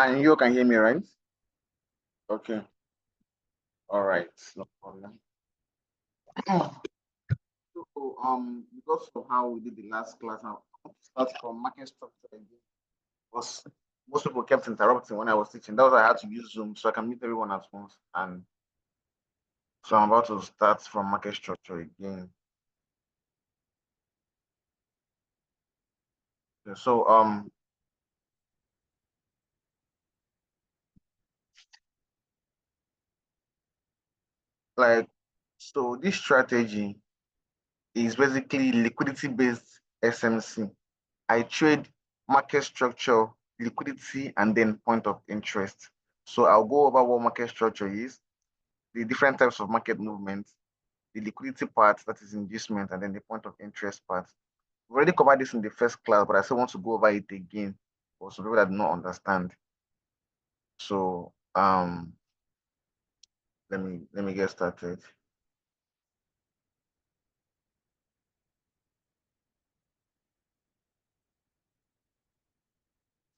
And you can hear me, right? Okay. All right. No problem. So, because of how we did the last class, I want to start from market structure again. Was most people kept interrupting when I was teaching. That was why I had to use Zoom so I can meet everyone at once. And so I'm about to start from market structure again. So like so this strategy is basically liquidity based SMC. I trade market structure, liquidity, and then point of interest. So I'll go over what market structure is, the different types of market movements, the liquidity part, that is inducement, and then the point of interest part. We already covered this in the first class, but I still want to go over it again for some people that do not understand. So let me get started.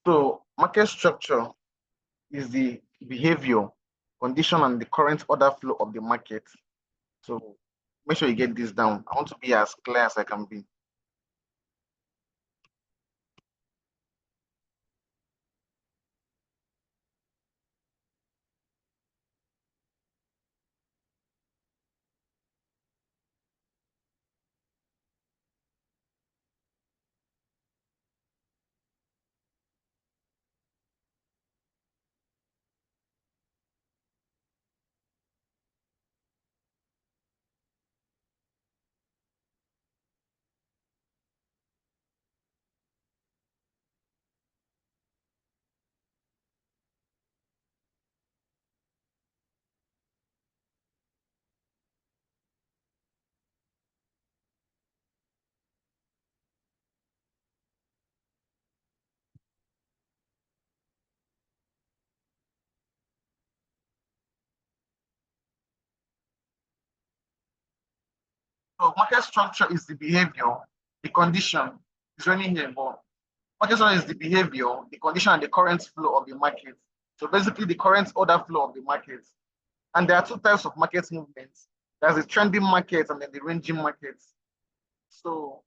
So market structure is the behavior, condition, and the current order flow of the market. So make sure you get this down. I want to be as clear as I can be. So market structure is the behavior, the condition is running here, but market structure is the behavior, the condition, and the current flow of the market. So basically the current order flow of the market. And there are two types of market movements. There's the trending market and then the ranging market. So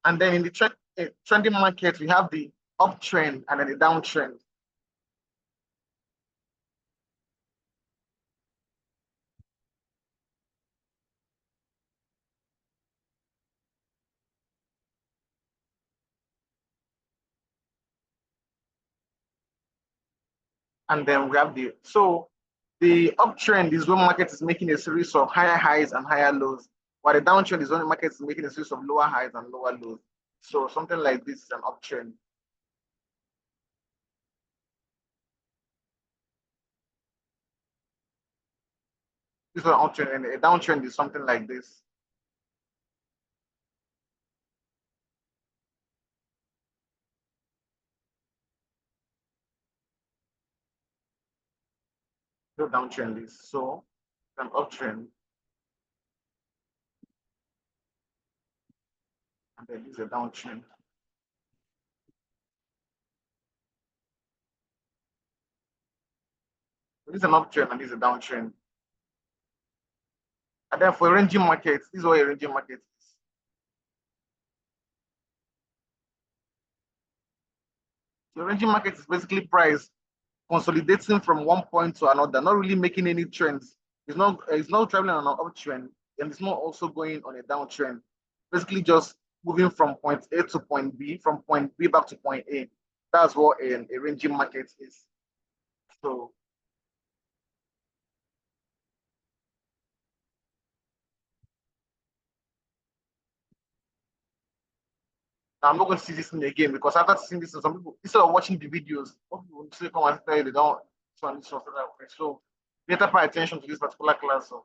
and then in the trending market, we have the uptrend and then the downtrend. And then we have the uptrend is when market is making a series of higher highs and higher lows, while the downtrend is when the market is making a series of lower highs and lower lows. So something like this is an uptrend. This is an uptrend, and a downtrend is something like this. So downtrend is so an uptrend, and then this is a downtrend. So this is an uptrend and this is a downtrend. And then for a ranging market, this is what a ranging market is. So ranging market is basically price consolidating from one point to another, not really making any trends. It's not traveling on an uptrend, and it's not also going on a downtrend. Basically just moving from point A to point B, from point B back to point A. That's what a ranging market is. So I'm not going to see this in again because after seeing this, some people, instead of watching the videos, some people will say, come and tell you they don't this one, that way. So better pay attention to this particular class. So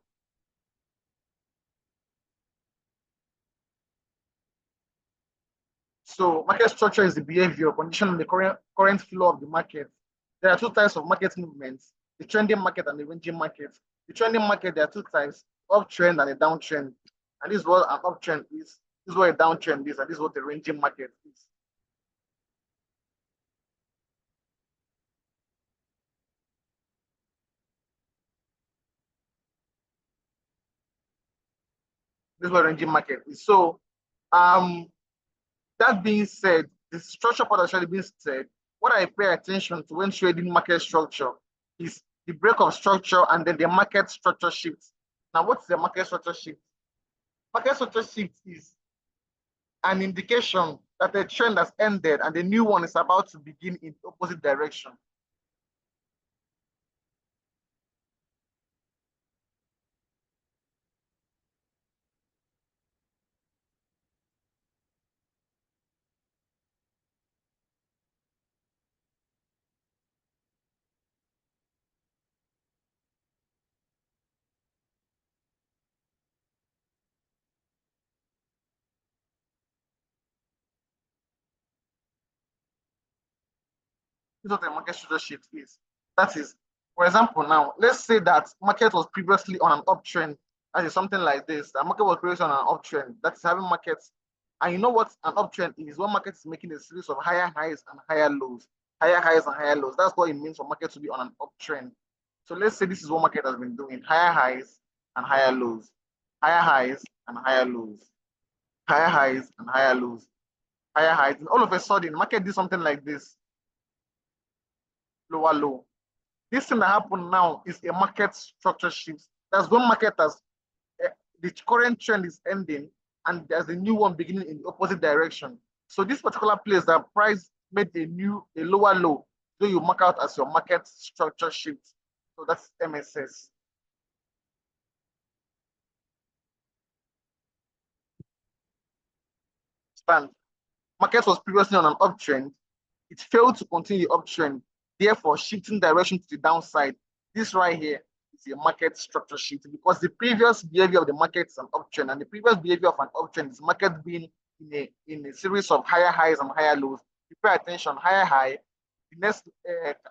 So market structure is the behavior condition on the current flow of the market. There are two types of market movements, the trending market and the ranging market. The trending market, there are two types, uptrend and a downtrend. And this is what an uptrend is, this is what a downtrend is, and this is what the ranging market is. This is what ranging market is. So um that being said, the structure part actually being said, what I pay attention to when trading market structure is the break of structure and then the market structure shift. Now, what's the market structure shift? Market structure shift is an indication that a trend has ended and a new one is about to begin in the opposite direction. This is what a market structure shift is. That is, for example, now let's say that market was previously on an uptrend. That is something like this. The market was previously on an uptrend. That is having markets. And you know what an uptrend is? One market is making a series of higher highs and higher lows, higher highs and higher lows. That's what it means for market to be on an uptrend. So let's say this is what market has been doing: higher highs and higher lows, higher highs and higher lows, higher highs and higher lows, higher highs. And all of a sudden, market did something like this: lower low. This thing that happened now is a market structure shift. That's when market has the current trend is ending and there's a new one beginning in the opposite direction. So this particular place, that price made a lower low, so you mark out as your market structure shift. So that's MSS. Stand. Market was previously on an uptrend. It failed to continue the uptrend, therefore shifting direction to the downside. This right here is a market structure shift because the previous behavior of the market is an uptrend, and the previous behavior of an uptrend is market being in a series of higher highs and higher lows. You pay attention: higher high, the next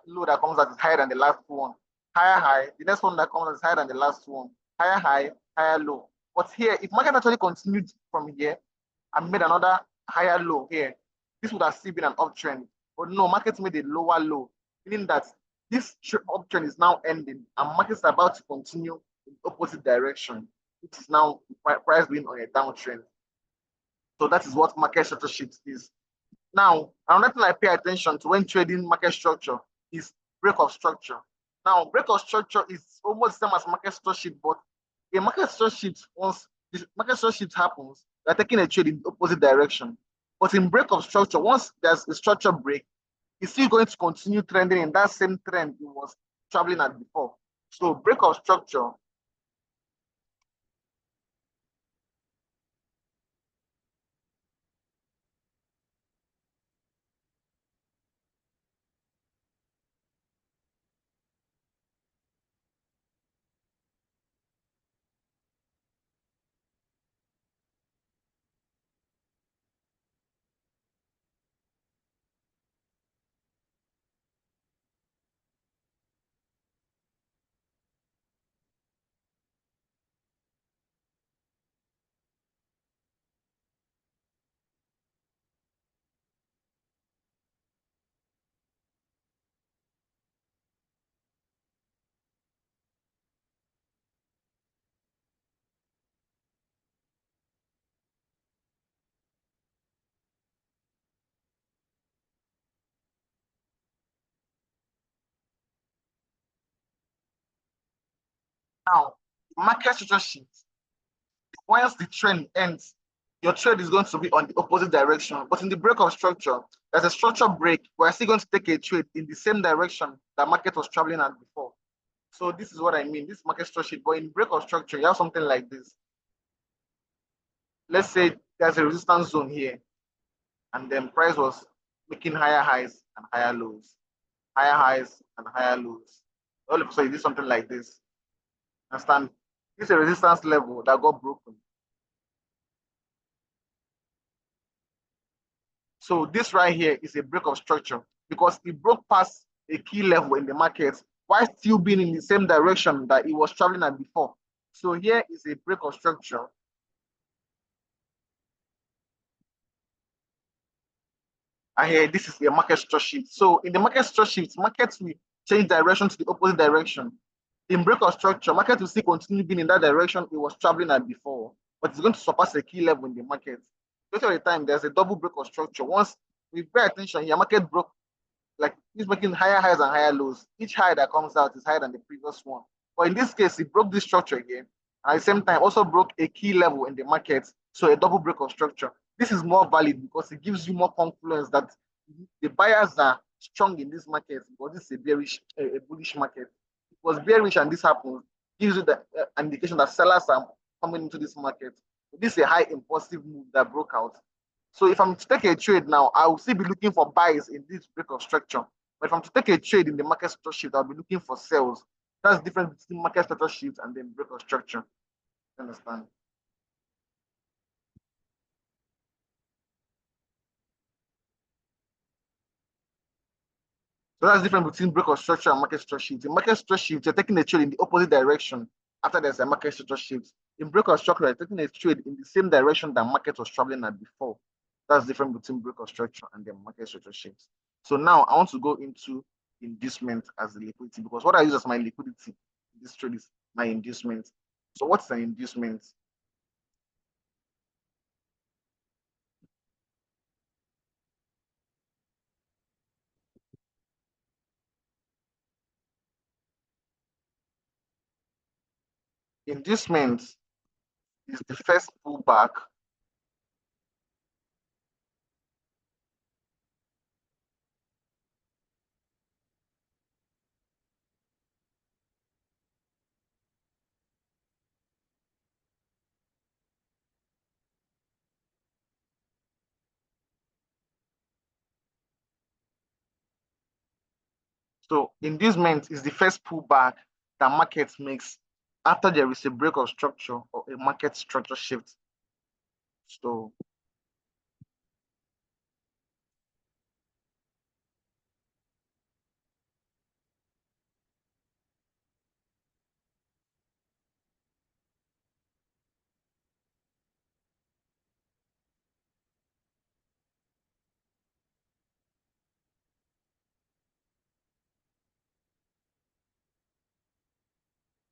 low that comes out is higher than the last one. Higher high, the next one that comes out is higher than the last one. Higher high, higher low. But here, if market actually continued from here and made another higher low here, this would have still been an uptrend. But no, market made a lower low, meaning that this uptrend is now ending and markets are about to continue in the opposite direction, which is now price being on a downtrend. So that is what market structure shift is. Now, another thing I pay attention to when trading market structure is break of structure. Now, break of structure is almost the same as market structure shift, but a market structure shift, once the market structure shift happens, they're taking a trade in the opposite direction. But in break of structure, once there's a structure break, it's still going to continue trending in that same trend it was traveling at before. So break of structure. Now, market structure shift. Once the trend ends, your trade is going to be on the opposite direction. But in the break of structure, there's a structure break. We're still going to take a trade in the same direction that market was traveling at before. So this is what I mean. This market structure. But in break of structure, you have something like this. Let's say there's a resistance zone here, and then price was making higher highs and higher lows, higher highs and higher lows. All of a sudden, you do something like this. Understand? This is a resistance level that got broken. So this right here is a break of structure because it broke past a key level in the market while still being in the same direction that it was traveling at before. So here is a break of structure. And here, this is a market structure shift. So in the market structure shift, markets will change direction to the opposite direction. In break of structure, market will still continue being in that direction it was traveling at before, but it's going to surpass a key level in the market. Most of the time, there's a double break of structure. Once we pay attention here, market broke, like it's making higher highs and higher lows. Each high that comes out is higher than the previous one. But in this case, it broke this structure again. And at the same time, also broke a key level in the market. So a double break of structure. This is more valid because it gives you more confidence that the buyers are strong in this market because this is a bearish, a bullish market. It was bearish and this happens, gives you the indication that sellers are coming into this market. This is a high impulsive move that broke out. So if I'm to take a trade now, I will still be looking for buys in this break of structure. But if I'm to take a trade in the market structure shift, I'll be looking for sales. That's the difference between market structure shift and then break of structure. You understand? So that's the difference between break of structure and market structure shift. In market structure shift, you're taking a trade in the opposite direction after there's a market structure shift. In break of structure, you're taking a trade in the same direction that market was traveling at before. That's the difference between break of structure and the market structure shift. So now I want to go into inducement as the liquidity because what I use as my liquidity in this trade is my inducement. So what's an inducement? Inducement is the first pullback. So inducement is the first pullback that market makes after there is a break of structure or a market structure shift. So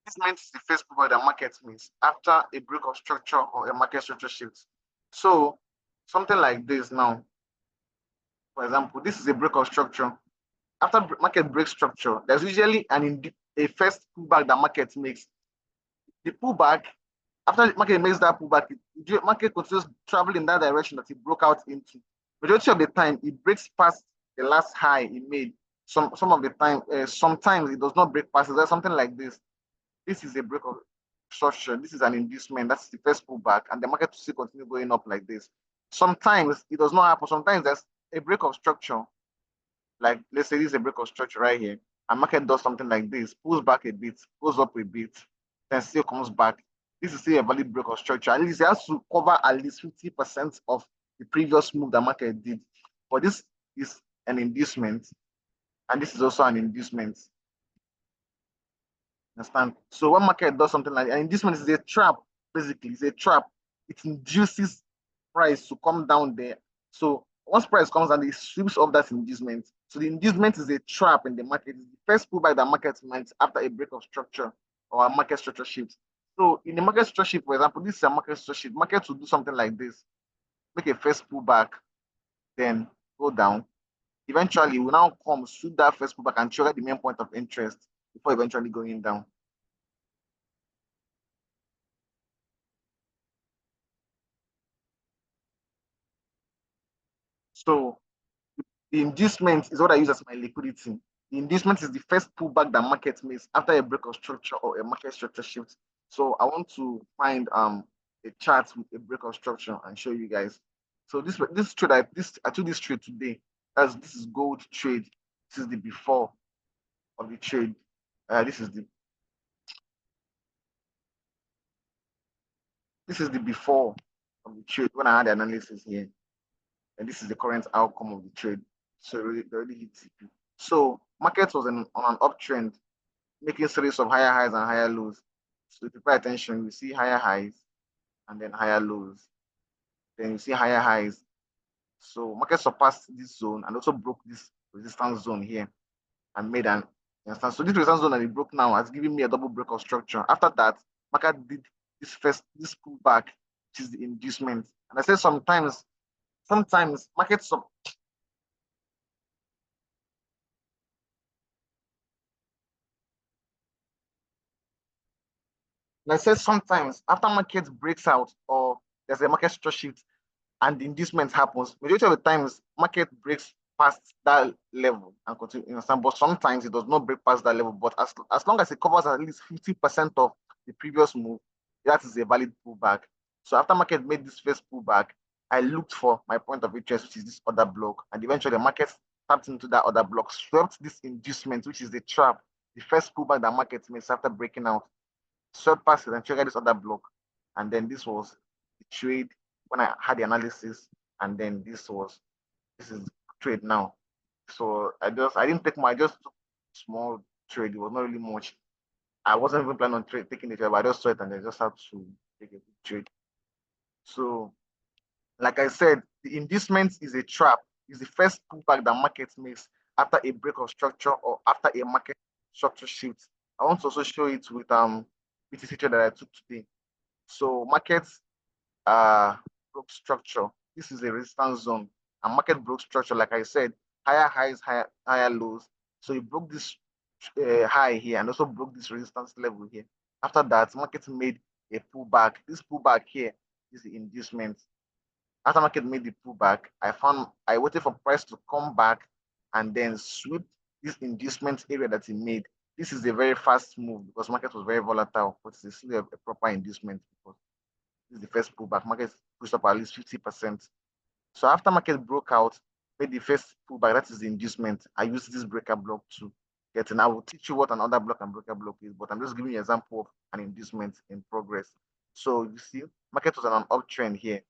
inducement is the first pullback that market makes after a break of structure or a market structure shift. So something like this now, for example, this is a break of structure. After market break structure, there's usually a first pullback that market makes. The pullback, after the market makes that pullback, the market continues traveling in that direction that it broke out into. Majority of the time, it breaks past the last high it made. Some of the time, sometimes it does not break past. There's something like this. This is a break of structure. This is an inducement. That's the first pullback, and the market will still continue going up like this. Sometimes it does not happen. Sometimes there's a break of structure. Like let's say this is a break of structure right here. And market does something like this, pulls back a bit, goes up a bit, then still comes back. This is still a valid break of structure. At least it has to cover at least 50% of the previous move the market did. But this is an inducement, and this is also an inducement. Understand? So when market does something like, and inducement is a trap, basically, it's a trap. It induces price to come down there. So once price comes down, it sweeps off that inducement. So the inducement is a trap in the market. It's the first pullback that market makes after a break of structure or a market structure shift. So in the market structure shift, for example, this is a market structure shift. Market will do something like this, make a first pullback, then go down. Eventually, we now come shoot that first pullback and trigger the main point of interest before eventually going down. So the inducement is what I use as my liquidity. The inducement is the first pullback that market makes after a break of structure or a market structure shift. So I want to find a chart with a break of structure and show you guys. So this trade I took this trade today. This is gold trade. This is the before of the trade. This is the before of the trade when I had the analysis here. and this is the current outcome of the trade. So it already hit TP. So market was on an uptrend, making series of higher highs and higher lows. So if you pay attention, you see higher highs and then higher lows. Then you see higher highs. So market surpassed this zone and also broke this resistance zone here and made an instance. So this resistance zone that it broke now has given me a double break of structure. After that, market did this pullback, which is the inducement. And I said sometimes markets and I said sometimes after market breaks out or there's a market structure shift, and the inducement happens, majority of the times market breaks past that level and continue, you understand? But sometimes it does not break past that level. But as long as it covers at least 50% of the previous move, that is a valid pullback. So after market made this first pullback, I looked for my point of interest, which is this other block, and eventually the market tapped into that other block, swept this inducement, which is the trap, the first pullback that market makes after breaking out, swept past it and triggered this other block. And then this was the trade when I had the analysis, and then this is trade now. So I didn't take I just took small trade. It was not really much. I wasn't even planning on taking it, but I just saw it and I just had to take a good trade. So like I said, the inducement is a trap. It's the first pullback that market makes after a break of structure or after a market structure shift. I want to also show it with the feature that I took today. So markets broke structure. This is a resistance zone. And market broke structure, like I said, higher highs, higher lows. So it broke this high here and also broke this resistance level here. After that, market made a pullback. This pullback here is the inducement. After market made the pullback, I waited for price to come back and then sweep this inducement area that it made. This is a very fast move because market was very volatile, but it's still a proper inducement because this is the first pullback. Market pushed up at least 50%. So after market broke out, made the first pullback, that is the inducement. I use this breaker block to get in. I will teach you what another block and breaker block is, but I'm just giving you an example of an inducement in progress. So you see, market was on an uptrend here.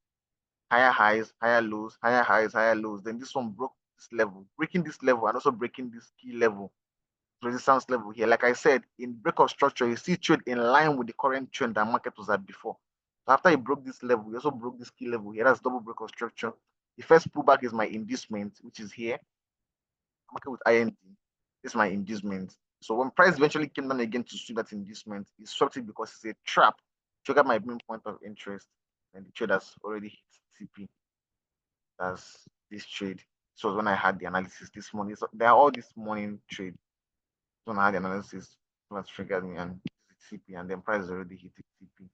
Higher highs, higher lows, higher highs, higher lows. Then this one broke this level, breaking this level and also breaking this key level, resistance level here. Like I said, in breakout structure, you see trade in line with the current trend that market was at before. So after it broke this level, we also broke this key level here. That's double breakout structure. The first pullback is my inducement, which is here. Market with IND. This is my inducement. So when price eventually came down again to see that inducement, it swept it because it's a trap. Triggered my main point of interest, and the trade has already hit CP. That's this trade. So when I had the analysis this morning, so they are all this morning trade. So when I had the analysis, was triggered me and CP, and then price already hit CP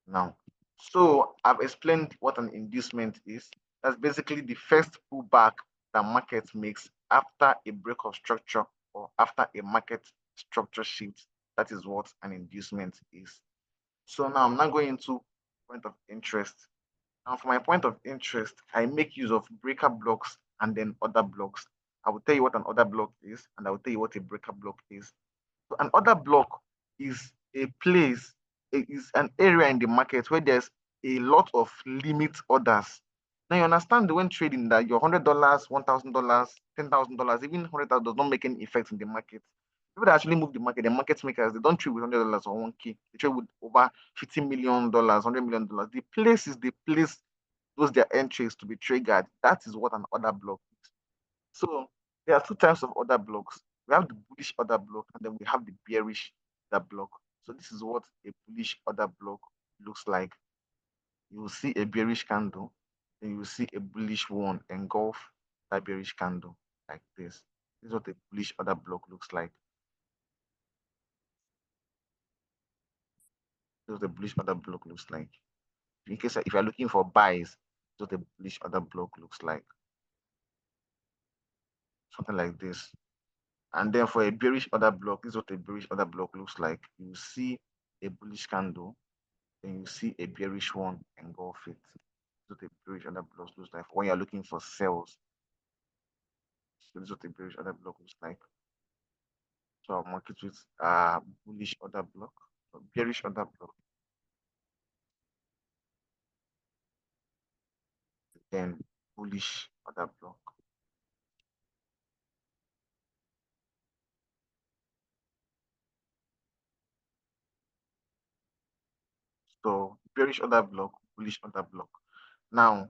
now. So I've explained what an inducement is. That's basically the first pullback that market makes after a break of structure or after a market structure shift. That is what an inducement is. So now I'm not going into point of interest. Now for my point of interest, I make use of breaker blocks and then other blocks. I will tell you what an other block is, and I will tell you what a breaker block is. So an order block is a place, it is an area in the market where there's a lot of limit orders. Now you understand when trading that your $100, $1,000, $10,000, even 100,000 does not make any effect in the market. People that actually move the market, the market makers, they don't trade with $100 or 1K. They trade with over $50 million, $100 million. The place is the place those their entries to be triggered. That is what an order block is. So there are two types of order blocks. We have the bullish order block and then we have the bearish order block. So this is what a bullish order block looks like. You will see a bearish candle, then you will see a bullish one engulf that bearish candle like this. This is what a bullish order block looks like. This is what a bullish order block looks like. In case if you're looking for buys, this is what a bullish order block looks like. Something like this. And then for a bearish order block, this is what a bearish order block looks like. You see a bullish candle, then you see a bearish one engulf it. This is what a bearish order block looks like when you're looking for sales. So this is what a bearish order block looks like. So I'll mark it with bullish order block, or bearish order block. Then bullish order block. So bearish order block, bullish order block. Now,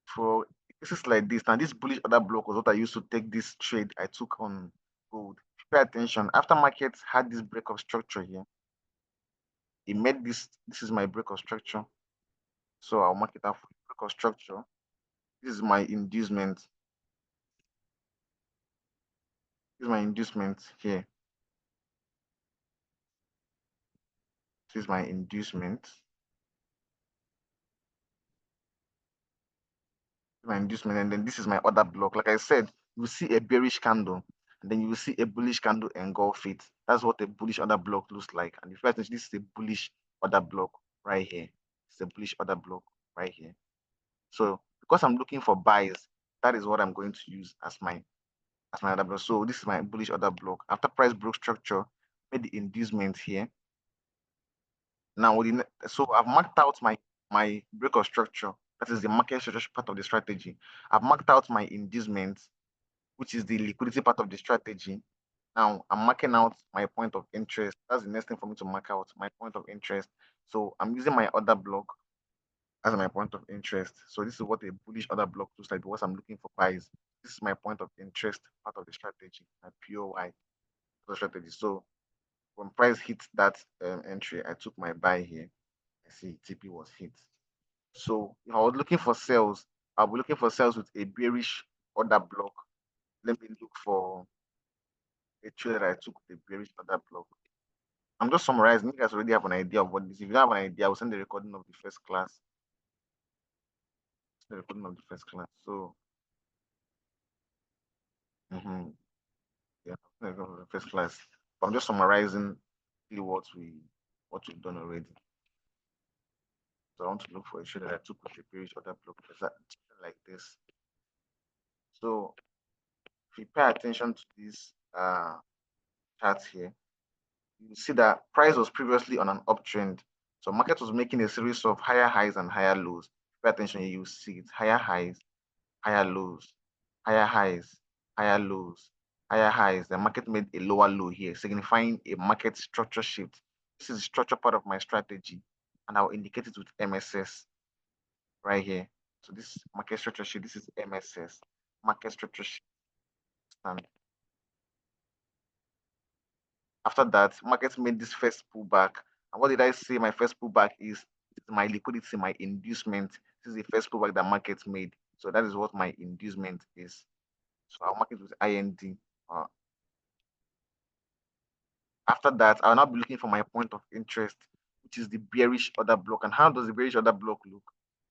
for cases like this, now this bullish order block was what I used to take this trade I took on gold. Pay attention. After markets had this break of structure here, it made this. This is my break of structure. So I'll mark it up for break of structure. This is my inducement. This is my inducement here. This is my inducement. My inducement, and then this is my order block. Like I said, you see a bearish candle, and then you will see a bullish candle engulf it. That's what a bullish order block looks like. And if you attention, this is a bullish order block right here. It's a bullish order block right here. So because I'm looking for buys, that is what I'm going to use as my order block. So this is my bullish order block. After price broke structure, made the inducement here. Now, so I've marked out my break of structure. That is the market structure part of the strategy. I've marked out my inducement, which is the liquidity part of the strategy. Now I'm marking out my point of interest. That's the next thing for me to mark out, my point of interest. So I'm using my order block as my point of interest. So this is what a bullish order block looks like because I'm looking for buys. This is my point of interest part of the strategy, my POI the strategy. So when price hit that entry, I took my buy here. I see TP was hit. So if I was looking for sales, I'll be looking for sales with a bearish order block. Let me look for a trade that I took with a bearish order block. I'm just summarizing. You guys already have an idea of what this is. If you have an idea, I'll send the recording of the first class. The recording of the first class. So, yeah, the recording of the first class. But I'm just summarizing what we've done already. So I want to look for a trade that I took with a bearish order block. Is that like this? So if you pay attention to this chart here, you see that price was previously on an uptrend. So market was making a series of higher highs and higher lows. Pay attention here, you see it. Higher highs, higher lows, higher highs, higher lows, higher highs. The market made a lower low here, signifying a market structure shift. This is the structure part of my strategy, and I'll indicate it with MSS right here. So this market structure shift, this is MSS, market structure shift. And after that, markets made this first pullback. And what did I say? My first pullback is my liquidity, my inducement. This is the first pullback that markets made. So that is what my inducement is. So I'll mark it with IND. Uh, After that, I'll now be looking for my point of interest, which is the bearish order block. And how does the bearish order block look?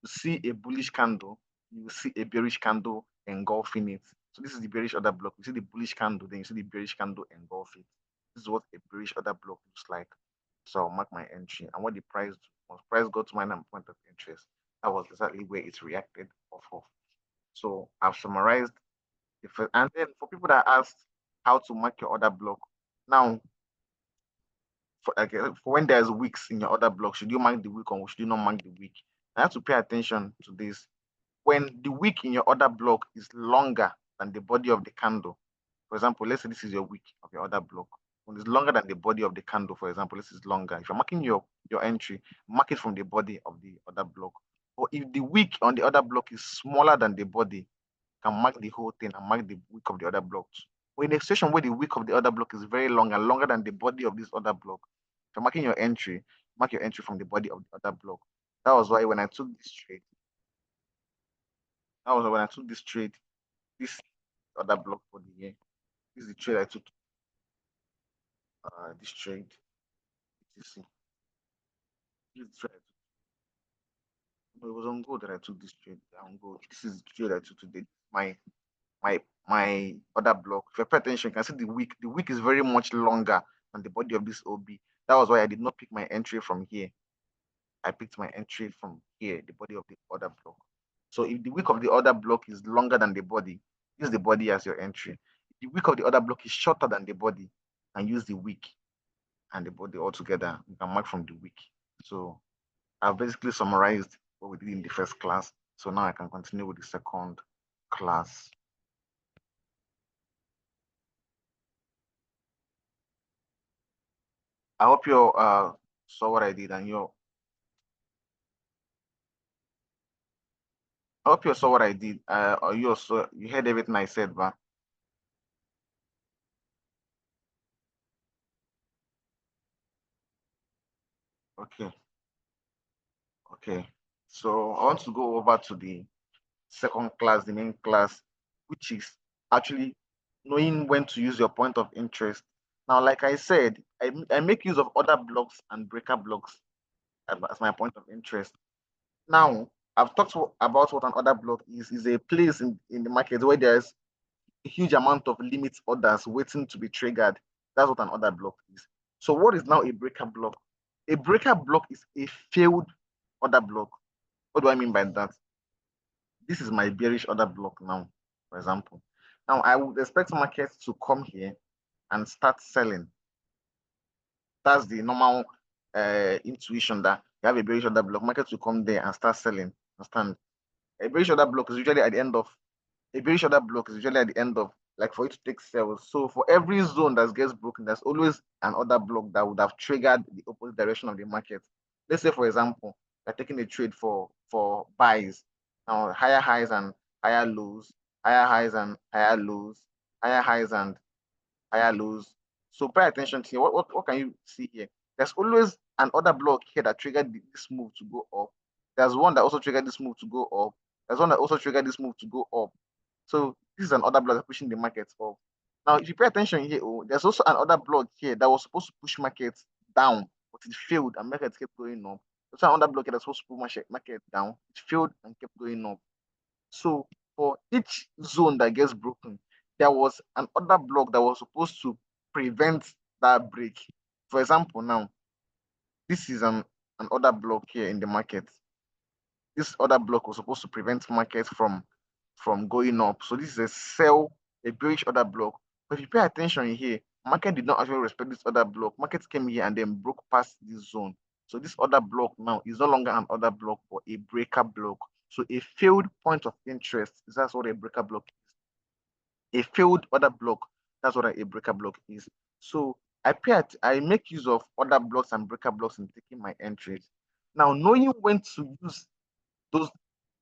You see a bullish candle, you see a bearish candle engulfing it. So this is the bearish order block. You see the bullish candle, then you see the bearish candle engulf it. This is what a bearish order block looks like. So I'll mark my entry. And what the price, once price got to my point of interest, that was exactly where it reacted off of. So I've summarized the first. And then for people that asked how to mark your order block, now for when there's weeks in your order block, should you mark the week or should you not mark the week? I have to pay attention to this. When the wick in your order block is longer than the body of the candle, for example, let's say this is your wick of your order block. When it's longer than the body of the candle, for example, this is longer. If you're marking your entry, mark it from the body of the other block. Or if the wick on the other block is smaller than the body, can mark the whole thing and mark the wick of the other block. Or in a situation where the wick of the other block is very long and longer than the body of this other block, if you're marking your entry, mark your entry from the body of the other block. That was why when I took this trade, this other block for the year. This is the trade I took. This trade, you see, this is the trade I took. No, it was on gold that I took this trade. On gold. This is the trade I took today. My other block. If you pay attention, you can see the wick. The wick is very much longer than the body of this OB. That was why I did not pick my entry from here. I picked my entry from here, the body of the other block. So if the wick of the other block is longer than the body, use the body as your entry. If the wick of the other block is shorter than the body, and use the wick and the body all together. You can mark from the wick. So I've basically summarized what we did in the first class. So now I can continue with the second class. I hope you saw what I did, and I hope you saw what I did. Or you also you heard everything I said, but okay, okay. So I want to go over to the second class, the main class, which is actually knowing when to use your point of interest. Now, like I said, I make use of order blocks and breaker blocks as my point of interest. Now, I've talked about what an order block is. Is a place in the market where there's a huge amount of limit orders waiting to be triggered. That's what an order block is. So what is now a breaker block? A breaker block is a failed order block. What do I mean by that? This is my bearish order block now, for example. Now I would expect markets to come here and start selling. That's the normal intuition that you have a bearish order block. Markets will come there and start selling. Understand? A bearish order block is usually at the end of a bearish order block is usually at the end of like for you to take sales. So for every zone that gets broken, there's always an order block that would have triggered the opposite direction of the market. Let's say, for example, you're taking a trade for buys. Now higher highs and higher lows, higher highs and higher lows, higher highs and higher lows. So pay attention to here. What can you see here? There's always an order block here that triggered this move to go up. There's one that also triggered this move to go up. There's one that also triggered this move to go up. So this is another block pushing the markets up. Now, if you pay attention here, oh, there's also another block here that was supposed to push markets down, but it failed and markets kept going up. There's another block here that's supposed to push market down. It failed and kept going up. So for each zone that gets broken, there was an other block that was supposed to prevent that break. For example, now this is an other block here in the market. This other block was supposed to prevent market from going up. So this is a sell, a bearish order block. But if you pay attention here, market did not actually respect this other block. Market came here and then broke past this zone. So this other block now is no longer an order block but a breaker block. So a failed point of interest is that's what a breaker block is. A failed order block, that's what a breaker block is. So I make use of order blocks and breaker blocks in taking my entries. Now, knowing when to use those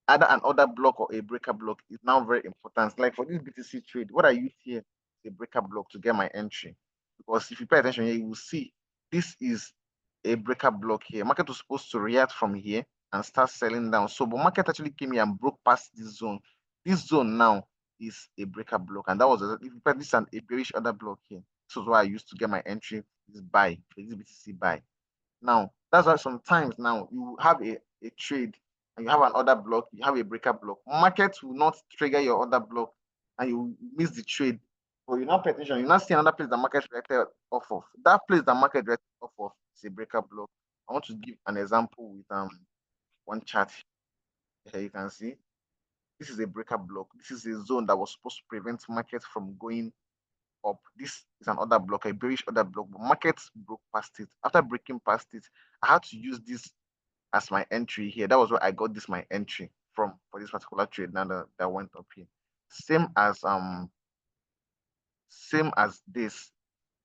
either an order block or a breaker block is now very important. Like for this BTC trade, what I use here is a breaker block to get my entry. Because if you pay attention here, you will see this is a breaker block here. Market was supposed to react from here and start selling down. So, but market actually came here and broke past this zone. This zone now is a breaker block, and that was if you pay this is a bearish order block here. This is why I used to get my entry. This buy for this BTC buy. Now, that's why sometimes now you have a trade and you have an order block, you have a breaker block. Markets will not trigger your order block and you miss the trade. But you now pay attention, you now see another place the market reacted off of. That place the market reacted off of is a breaker block. I want to give an example with one chart here. You can see this is a breaker block. This is a zone that was supposed to prevent markets from going up. This is an order block, a bearish order block, but markets broke past it. After breaking past it, I had to use this as my entry here. That was where I got this my entry from for this particular trade now that went up here. Same as this.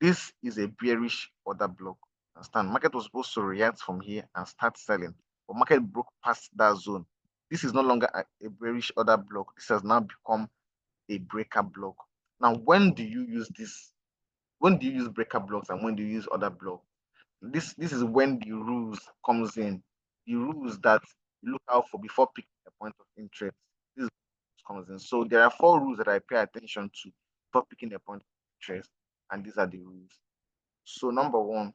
This is a bearish order block. Understand? Market was supposed to react from here and start selling, but market broke past that zone. This is no longer a bearish order block. This has now become a breaker block. Now, when do you use this? When do you use breaker blocks and when do you use other blocks? This is when the rules comes in. The rules that you look out for before picking a point of interest. This comes in. So there are 4 rules that I pay attention to before picking a point of interest, and these are the rules. So number one,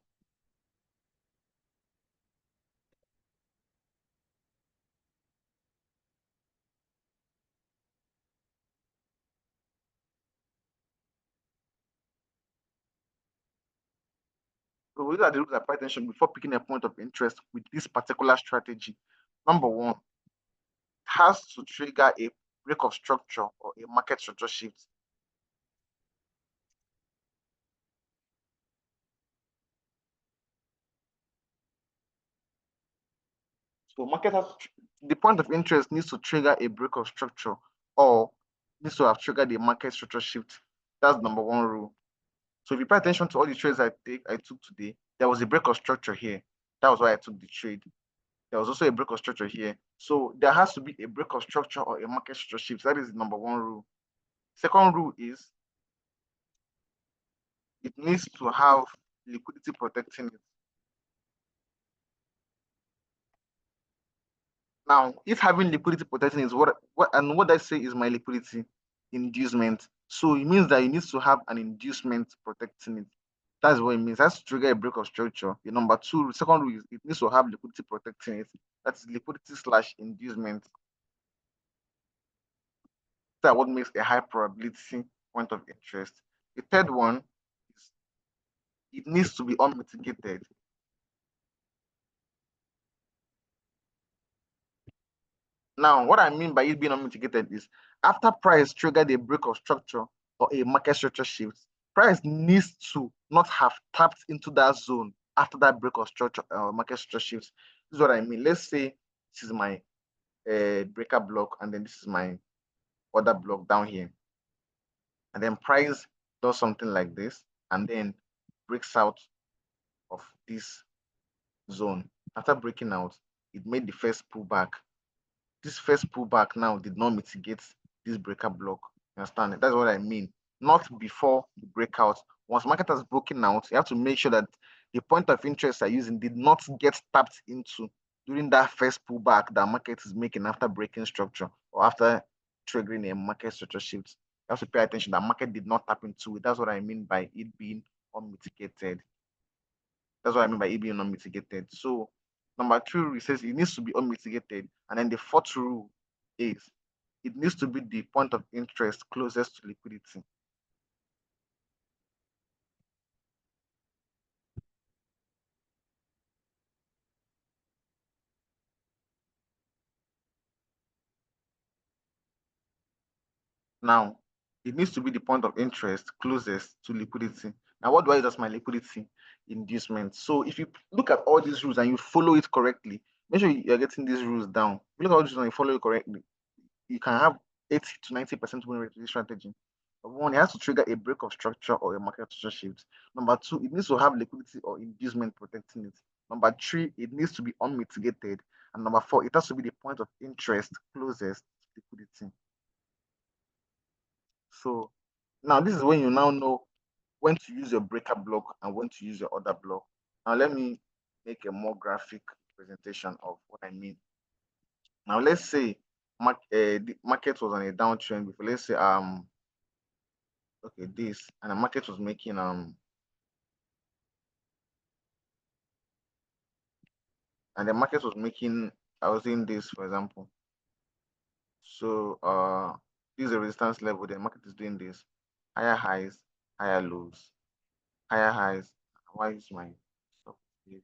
so these are the rules I pay attention before picking a point of interest with this particular strategy. Number one, has to trigger a break of structure or a market structure shift. So market has the point of interest needs to trigger a break of structure or needs to have triggered a market structure shift. That's number one rule. So if you pay attention to all the trades I took today, there was a break of structure here. That was why I took the trade. There was also a break of structure here. So there has to be a break of structure or a market structure shift. That is the number one rule. Second rule is it needs to have liquidity protecting it. Now, if having liquidity protecting is what I say is my liquidity inducement. So it means that you need to have an inducement protecting it. That's what it means. That's to trigger a break of structure. The number two, second rule is it needs to have liquidity protecting it. That's liquidity slash inducement. That's what makes a high probability point of interest. The third one is it needs to be unmitigated. Now, what I mean by it being unmitigated is after price triggered a break of structure or a market structure shift, price needs to not have tapped into that zone after that break of structure or market structure shift. This is what I mean. Let's say this is my breaker block, and then this is my other block down here. And then price does something like this and then breaks out of this zone. After breaking out, it made the first pullback. This first pullback now did not mitigate this breaker block. You understand? That's what I mean. Not before the breakout. Once market has broken out, you have to make sure that the point of interest you're using did not get tapped into during that first pullback that market is making after breaking structure or after triggering a market structure shift. You have to pay attention that market did not tap into it. That's what I mean by it being unmitigated. That's what I mean by it being unmitigated. So number two rule says it needs to be unmitigated. And then the fourth rule is it needs to be the point of interest closest to liquidity. Now, it needs to be the point of interest closest to liquidity. Now, what do I use as my liquidity inducement? So if you look at all these rules and you follow it correctly, make sure you're getting these rules down. If you look at all these rules and you follow it correctly, you can have 80 to 90% win rate with this strategy. One, it has to trigger a break of structure or a market structure shift. Number two, it needs to have liquidity or inducement protecting it. Number three, it needs to be unmitigated. And number four, it has to be the point of interest closest to liquidity. So now this is when you now know when to use your breaker block and when to use your other block. Now let me make a more graphic presentation of what I mean. Now let's say the market was on a downtrend before. Let's say okay this, and the market was making and the market was making, I was in this for example. So this is a resistance level. The market is doing this, higher highs, higher lows, higher highs. Why is my stuff here?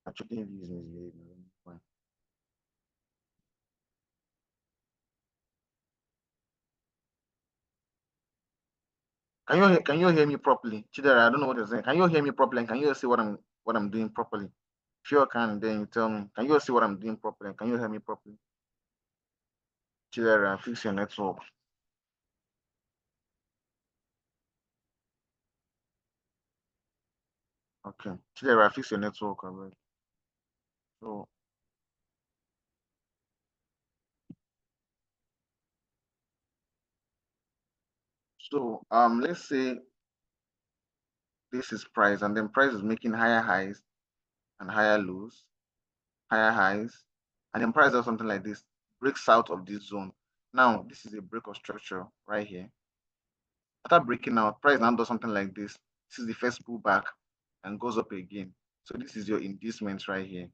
Actually this is misbehaving. Can you hear me properly? Chidera, I don't know what you're saying. Can you hear me properly? And can you see what I'm doing properly? If you can, then you tell me. Can you see what I'm doing properly? Can you hear me properly? Chidera, fix your network. Okay. Chidera, fix your network. Alright. So let's say this is price, and then price is making higher highs and higher lows, higher highs, and then price does something like this, breaks out of this zone. Now this is a break of structure right here. After breaking out, price now does something like this. This is the first pullback and goes up again. So this is your inducement right here.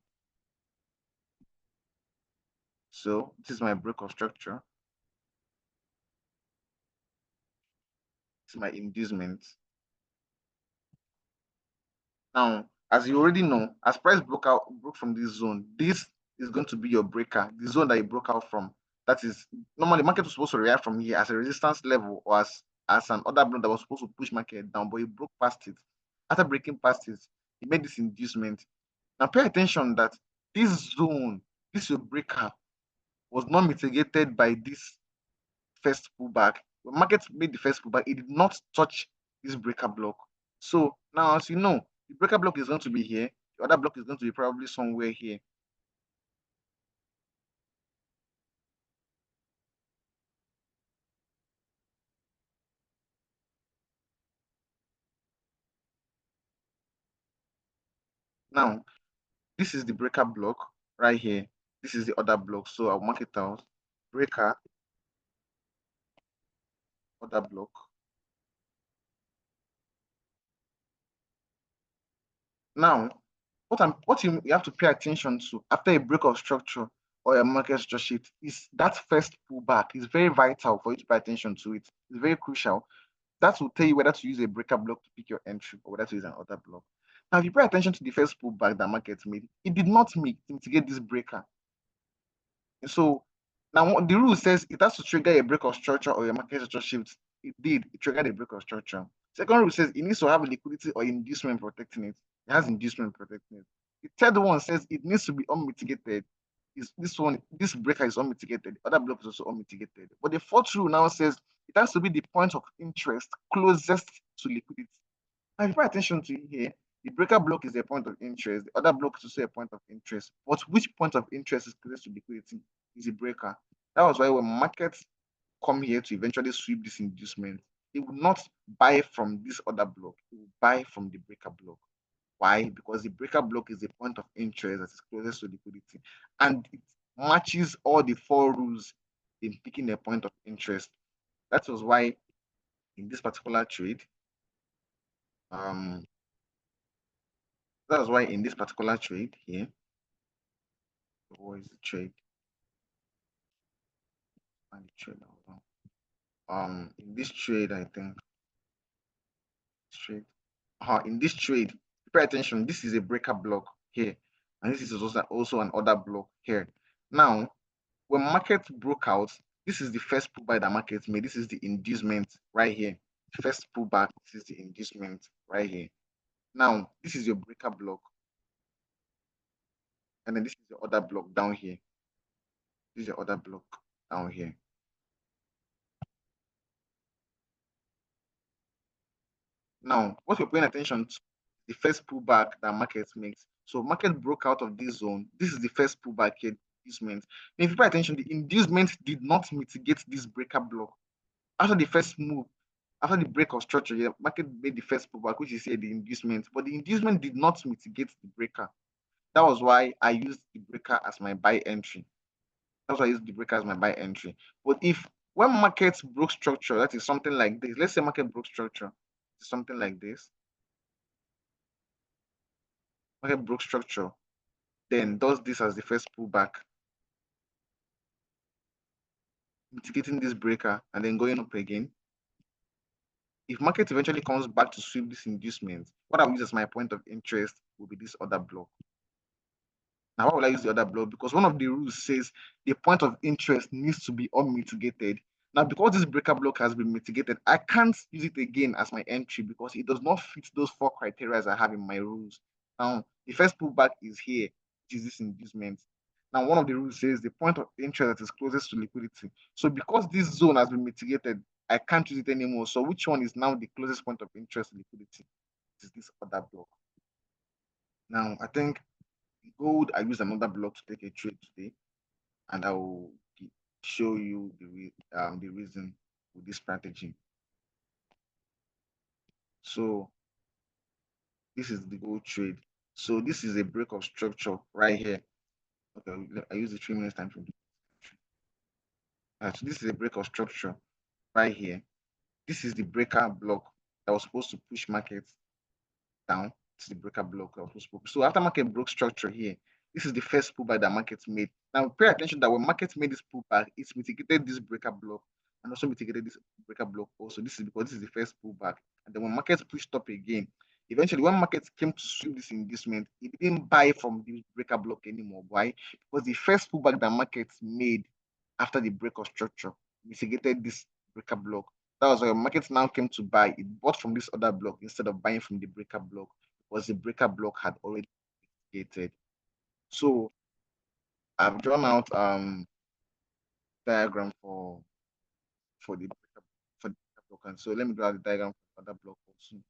So this is my break of structure. This is my inducement. Now, as you already know, as price broke from this zone, this is going to be your breaker, the zone that you broke out from. That is normally market was supposed to react from here as a resistance level or as an order block that was supposed to push market down, but it broke past it. After breaking past it, it made this inducement. Now pay attention that this zone, this your breaker, was not mitigated by this first pullback. When market made the first pullback, it did not touch this breaker block. So now, as you know, the breaker block is going to be here. The other block is going to be probably somewhere here. Now, this is the breaker block right here. This is the other block. So I'll mark it out. Breaker, other block. Now, what you have to pay attention to after a break of structure or a market structure sheet is that first pullback. It's very vital for you to pay attention to it. It's very crucial. That will tell you whether to use a breaker block to pick your entry or whether to use another block. Now, if you pay attention to the first pullback that market made, it did not mitigate this breaker. So now the rule says it has to trigger a break of structure or a market structure shift. It did. It triggered a break of structure. Second rule says it needs to have liquidity or inducement protecting it. It has inducement protecting it. The third one says it needs to be unmitigated. This breaker is unmitigated. The other block is also unmitigated. But the fourth rule now says it has to be the point of interest closest to liquidity. Now, if you pay attention to here, the breaker block is a point of interest. The other block is also a point of interest. But which point of interest is closest to liquidity is the breaker. That was why when markets come here to eventually sweep this inducement, they will not buy from this other block. They will buy from the breaker block. Why? Because the breaker block is a point of interest that is closest to liquidity. And it matches all the four rules in picking a point of interest. That was why in this particular trade, um, that's why in this particular trade here, what is the trade? And the trade, in this trade, I think trade. In this trade, pay attention. This is a breaker block here, and this is also another block here. Now, when market broke out, this is the first pullback that market made. This is the inducement right here. First pullback. This is the inducement right here. Now, this is your breaker block, and then this is the other block down here. This is the other block down here. Now, what we're paying attention to, the first pullback that market makes. So market broke out of this zone. This is the first pullback here, inducement. Now, if you pay attention, the inducement did not mitigate this breaker block. After the first move, after the break of structure, the market made the first pullback, which is here the inducement, but the inducement did not mitigate the breaker. That was why I used the breaker as my buy entry. That's why I used the breaker as my buy entry. But if when markets broke structure, that is something like this. Let's say market broke structure, something like this. Market broke structure, then does this as the first pullback, mitigating this breaker and then going up again. If market eventually comes back to sweep this inducement, what I'll use as my point of interest will be this other block. Now, why will I use the other block? Because one of the rules says the point of interest needs to be unmitigated. Now, because this breaker block has been mitigated, I can't use it again as my entry because it does not fit those four criteria I have in my rules. Now, the first pullback is here, which is this inducement. Now, one of the rules says the point of interest that is closest to liquidity. So because this zone has been mitigated, I can't use it anymore. So which one is now the closest point of interest to liquidity? It is this other block. Now, I think gold, I use another block to take a trade today, and I will show you the reason with this strategy. So this is the gold trade. So this is a break of structure right here. Okay, I use the 3 minutes time frame. So this is a break of structure right here. This is the breaker block that was supposed to push markets down. It's the breaker block that was supposed to push. So after market broke structure here, this is the first pullback that markets made. Now pay attention that when markets made this pullback, it's mitigated this breaker block and also mitigated this breaker block also. This is because this is the first pullback. And then when markets pushed up again, eventually when markets came to sweep this inducement, it didn't buy from this breaker block anymore. Why? Because the first pullback that markets made after the break of structure mitigated this breaker block. That was why the market now came to buy. It bought from this other block instead of buying from the breaker block because the breaker block had already created. So I've drawn out diagram for the breaker block. And so let me draw out the diagram for the other block also.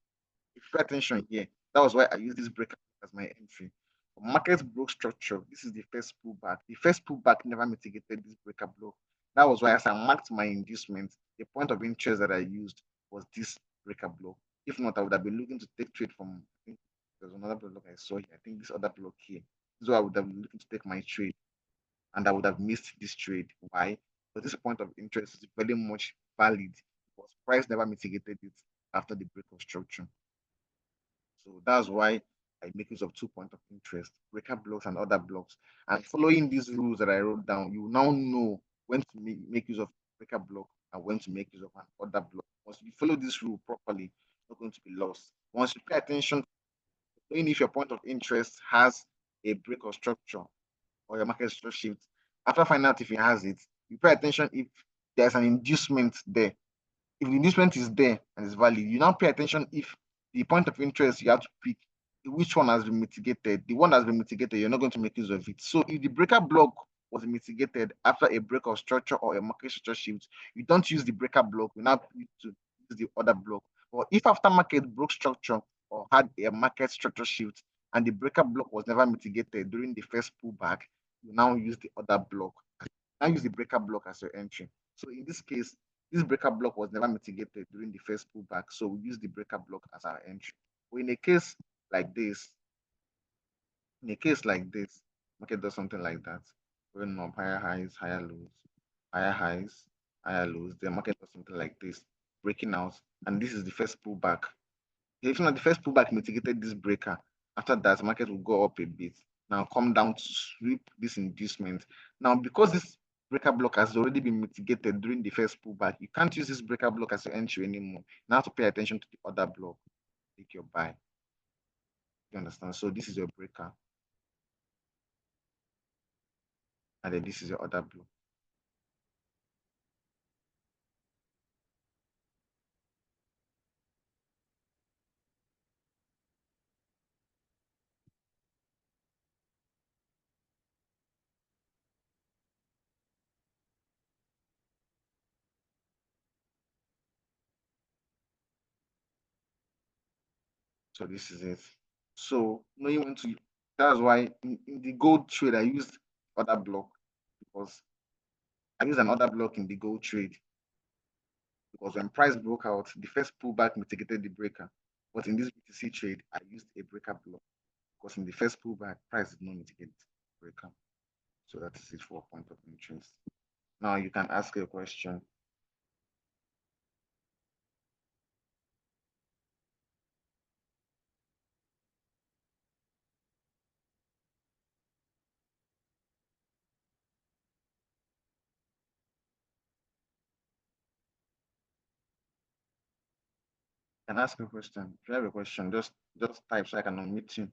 If you pay attention here, that was why I use this breaker as my entry. For market broke structure, this is the first pullback. The first pullback never mitigated this breaker block. That was why as I marked my inducement, the point of interest that I used was this breaker block. If not, I would have been looking to take trade from, I think there's another block I saw here. I think this other block here. This is why I would have been looking to take my trade, and I would have missed this trade. Why? Because this point of interest is very much valid because price never mitigated it after the break of structure. So that's why I make use of 2 points of interest, breaker blocks and other blocks. And following these rules that I wrote down, you now know when to make use of breaker block and when to make use of an other block. Once you follow this rule properly, it's not going to be lost. Once you pay attention, even if your point of interest has a break of structure or your market structure shift, after finding out if it has it, you pay attention if there's an inducement there. If the inducement is there and is valid, you now pay attention if the point of interest you have to pick, which one has been mitigated. The one that's been mitigated, you're not going to make use of it. So if the breaker block was mitigated after a break of structure or a market structure shift, you don't use the breaker block, you now use the other block. Or if after market broke structure or had a market structure shift and the breaker block was never mitigated during the first pullback, you now use the other block. Now use the breaker block as your entry. So in this case, this breaker block was never mitigated during the first pullback, so we use the breaker block as our entry. But in a case like this, market does something like that. Going up, higher highs, higher lows, higher highs, higher lows. The market does something like this, breaking out, and this is the first pullback. If not, the first pullback mitigated this breaker. After that, market will go up a bit. Now come down to sweep this inducement. Now, because this breaker block has already been mitigated during the first pullback, you can't use this breaker block as your entry anymore. Now have to pay attention to the other block. Take your buy. You understand? So this is your breaker. And then this is your other block. So this is it. So knowing when to, that's why in the gold trade I used other block because I used another block in the gold trade because when price broke out, the first pullback mitigated the breaker. But in this BTC trade, I used a breaker block because in the first pullback, price did not mitigate the breaker. So that is it for a point of interest. Now you can ask a question. You can ask a question. If you have a question, just type so I can unmute you.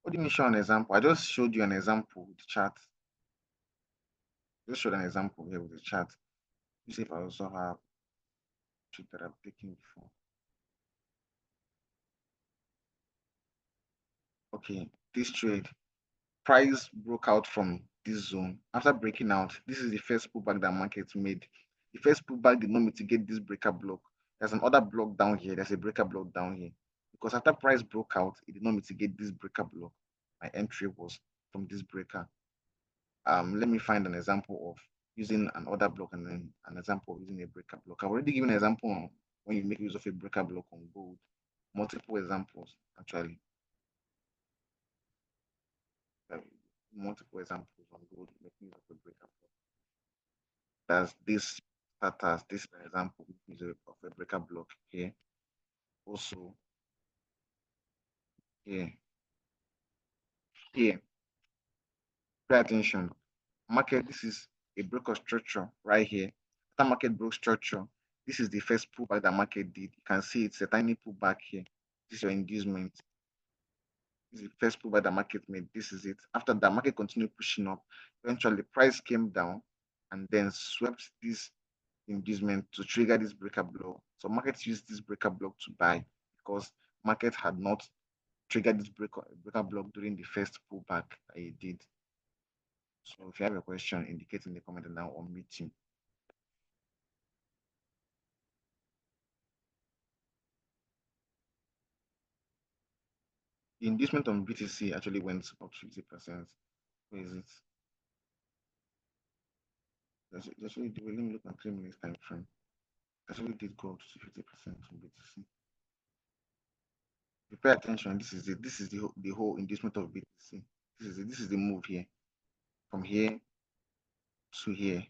What do you mean show an example? I just showed you an example with the chart. Just showed an example here with the chart. You see if I also have trade that I've taken before. Okay, this trade, price broke out from this zone. After breaking out, this is the first pullback that market made. The first pullback did not mitigate this breaker block. There's another block down here. There's a breaker block down here. Because after price broke out, it did not mitigate this breaker block. My entry was from this breaker. Let me find an example of using an order block and then an example of using a breaker block. I've already given an example on when you make use of a breaker block on gold. Multiple examples, actually. Um, Multiple examples on gold making use of a breaker block. That's this starters, this for example, is of a breaker block here. Also here, here. Pay attention. Market, this is a breaker structure right here. After market broke structure, this is the first pullback that market did. You can see it's a tiny pullback here. This is your inducement. This is the first pullback that market made. This is it. After that, market continued pushing up. Eventually, price came down. and then swept this inducement to trigger this breaker block. So markets used this breaker block to buy because market had not triggered this breaker block during the first pullback that it did. So if you have a question, indicate in the comment and I'll unmute you. The inducement on BTC actually went up 50%. Where is it? Actually, let me look at 3 minutes time frame. Actually did go up to 50% on BTC. If you pay attention, this is it. This is the whole inducement of BTC. This is the move here. From here to here.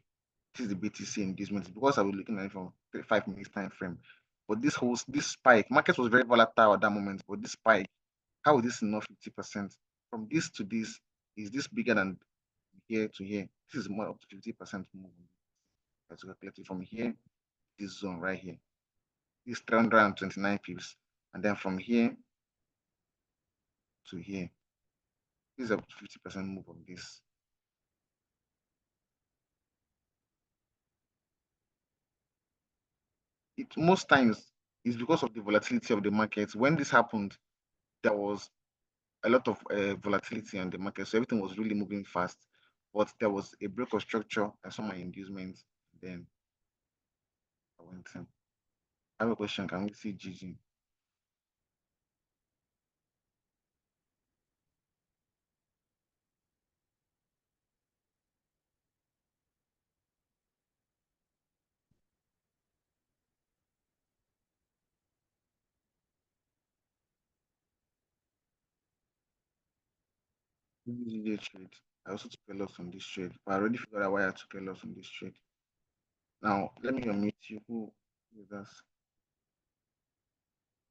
This is the BTC inducement because I was looking at it from 5 minutes time frame. But this spike, market was very volatile at that moment. But this spike, how is this not 50%? From this to this, is this bigger than here to here? This is more up to 50% move. Let's calculate it from here, this zone right here. This 329 pips. And then from here to here, this is up to 50% move on this. Most times is because of the volatility of the market. When this happened, there was a lot of volatility on the market, so everything was really moving fast. But there was a break of structure. I saw my inducement, then I went in. I have a question. Can we see GG? GG trade. I also took a loss on this trade, but I already figured out why I took a loss on this trade. Now let me unmute you. Who is that?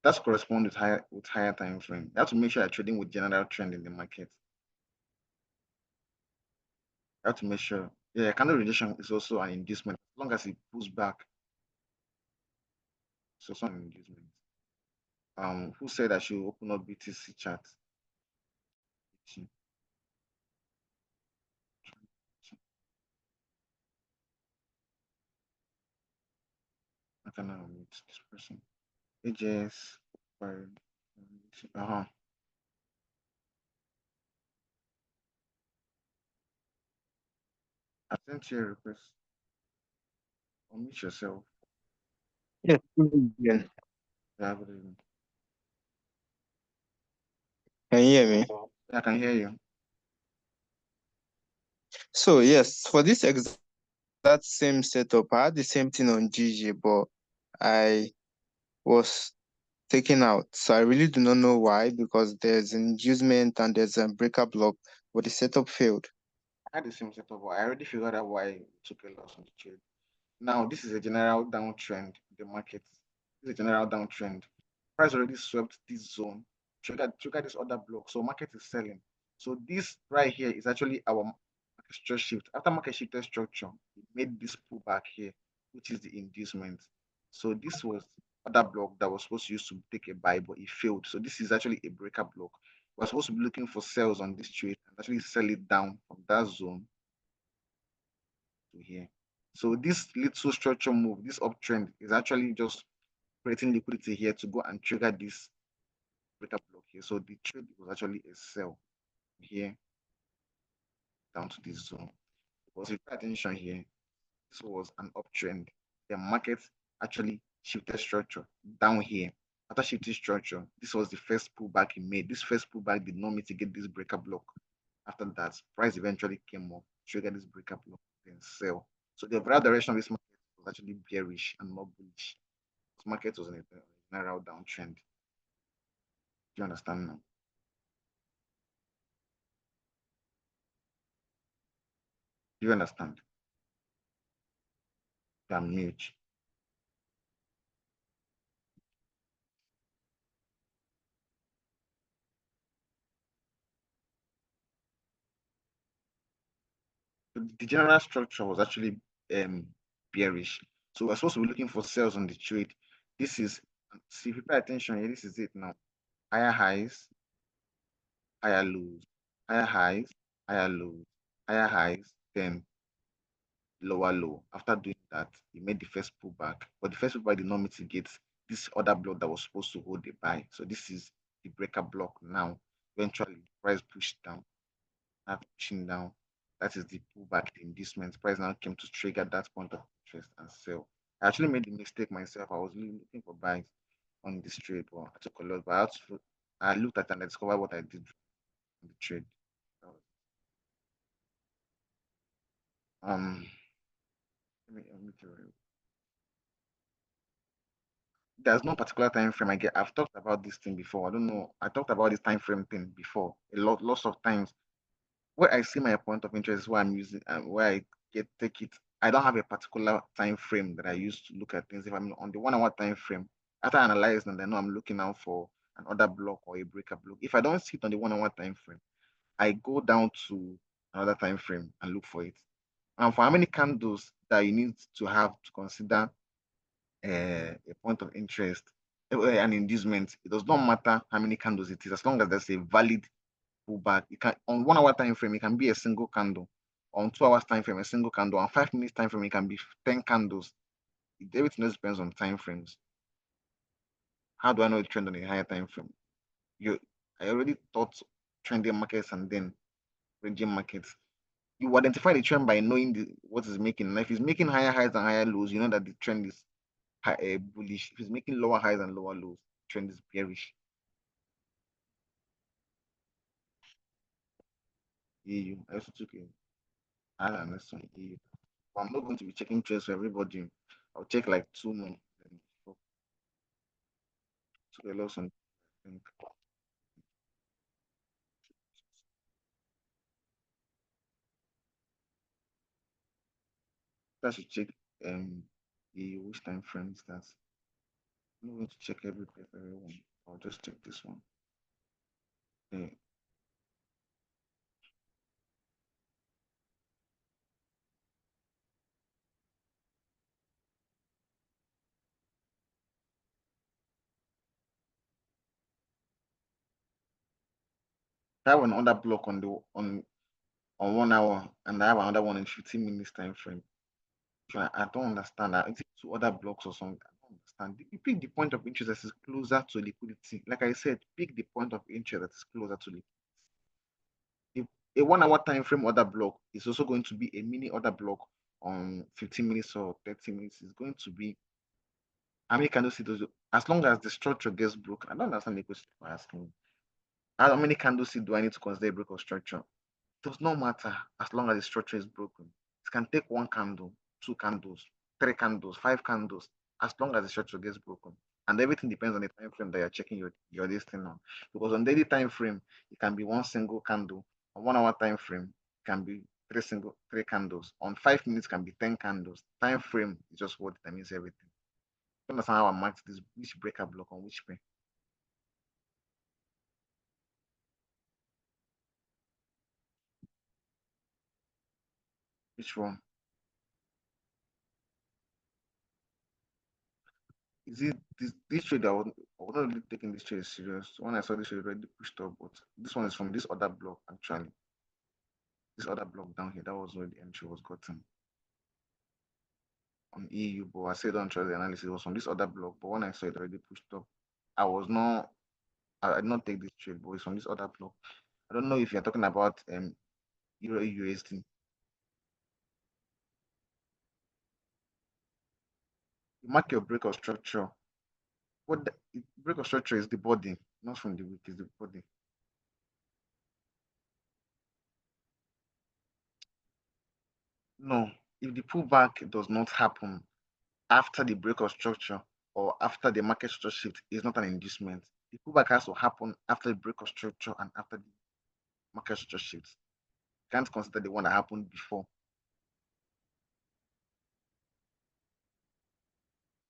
That's correspond with higher time frame. You have to make sure you're trading with general trend in the market. You have to make sure. Yeah, candle rejection is also an inducement. As long as it pulls back, it's also an inducement. Who said I should open up BTC chart? I cannot unmute this person. AJS. Uh-huh. I sent you a request. Unmute yourself. Yes, good evening. Yeah, good evening. Can you hear me? Yeah, I can hear you. So yes, for this exact same setup, I had the same thing on GG, but I was taken out. So I really do not know why, because there's an inducement and there's a breaker block, but the setup failed. I had the same setup, but I already figured out why I took a loss on the trade. Now, this is a general downtrend in the market. This is a general downtrend. Price already swept this zone, triggered this other block. So market is selling. So this right here is actually our market structure shift. After market shifted structure, it made this pullback here, which is the inducement. So this was other block that was supposed to use to take a buy, but it failed. So this is actually a breaker block. We're supposed to be looking for sales on this trade and actually sell it down from that zone to here. So this little structure move, this uptrend is actually just creating liquidity here to go and trigger this breaker block here. So the trade was actually a sell here down to this zone. Because if you pay attention here, this was an uptrend. The market actually shifted structure down here. After shifting structure, this was the first pullback he made. This first pullback did not mitigate this breaker block. After that, price eventually came up, triggered this breaker block, then sell. So the overall direction of this market was actually bearish and not bullish. This market was in a narrow downtrend. Do you understand now? Do you understand? You are mute. The general structure was actually bearish. So we're supposed to be looking for sales on the trade. This is, see if you pay attention here, this is it now. Higher highs, higher lows, higher highs, higher lows, higher highs, then lower low. After doing that, he made the first pullback, but the first pullback did not mitigate this other block that was supposed to hold the buy. So this is the breaker block now. Eventually, the price pushed down, not pushing down. That is the pullback, the inducement. Price now came to trigger that point of interest and sell. I actually made the mistake myself. I was looking for buys on this trade, but I took a lot. But I looked at it and I discovered what I did on the trade. Um, let me tell you. There's no particular time frame I get. I've talked about this thing before. I don't know. I talked about this time frame thing before lots of times. Where I see my point of interest is where I'm using and where I get take it. I don't have a particular time frame that I use to look at things. If I'm on the 1 hour time frame, after analyzing, and I know I'm looking out for an order block or a breaker block. If I don't see it on the 1 hour time frame, I go down to another time frame and look for it. And for how many candles that you need to have to consider a point of interest, an inducement. It does not matter how many candles it is, as long as there's a valid pullback. You can on 1 hour time frame, it can be a single candle. On 2 hours time frame, a single candle. On 5 minutes time frame, it can be 10 candles. Everything else depends on time frames. How do I know a trend on a higher time frame? You, I already taught trending markets and then ranging markets. You identify the trend by knowing what is making. And if it's making higher highs and higher lows, you know that the trend is bullish. If it's making lower highs and lower lows, trend is bearish. EU. I also took a Ireland lesson in EU. But I'm not going to be checking trades for everybody. I'll check like two more. Then took a lesson. I think I should check EU. Which time frame is that? I'm not going to check every pair for everyone. I'll just check this one. Yeah. I have another block on 1 hour, and I have another one in 15 minutes time frame. So I don't understand. I think two other blocks or something. I don't understand. You pick the point of interest that is closer to liquidity. Like I said, pick the point of interest that is closer to liquidity. If a 1 hour time frame order block is also going to be a mini order block on 15 minutes or 30 minutes. It's going to be how many candles it does. As long as the structure gets broken, I don't understand the question you're asking. How many candles do I need to consider a break of structure? Does not matter as long as the structure is broken. It can take one candle, two candles, three candles, five candles, as long as the structure gets broken. And everything depends on the time frame that you're checking your this thing on. Because on daily time frame, it can be one single candle. On 1 hour time frame, it can be three candles. On 5 minutes can be 10 candles. Time frame is just what determines everything. You understand how I marked this which breaker block on which pair? Which one? Is it this trade I was not really taking this trade serious. When I saw this trade already pushed up, but this one is from this other block actually. This other block down here, that was where the entry was gotten on EU. But I said don't trust the analysis, it was from this other block. But when I saw it already pushed up, I was not I did not take this trade, but it's from this other block. I don't know if you're talking about Euro USD. You mark your break of structure. What the break of structure is the body, not from the wick, is the body. No, if the pullback does not happen after the break of structure or after the market structure shift is not an inducement. The pullback has to happen after the break of structure and after the market structure shift. Can't consider the one that happened before.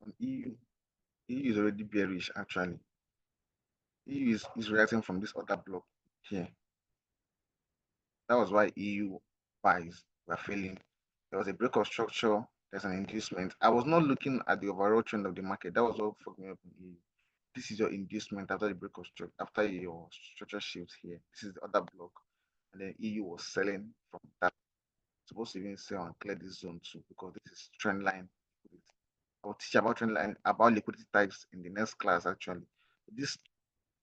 On EU, EU is already bearish actually. EU is reacting from this other block here. That was why EU buys were failing. There was a break of structure, there's an inducement. I was not looking at the overall trend of the market. That was what fucked me up in EU. This is your inducement after the break of structure, after your structure shift here. This is the other block. And then EU was selling from that. supposed to even sell and clear this zone too, because this is trend line liquidity. I'll teach about trend line about liquidity types in the next class actually. This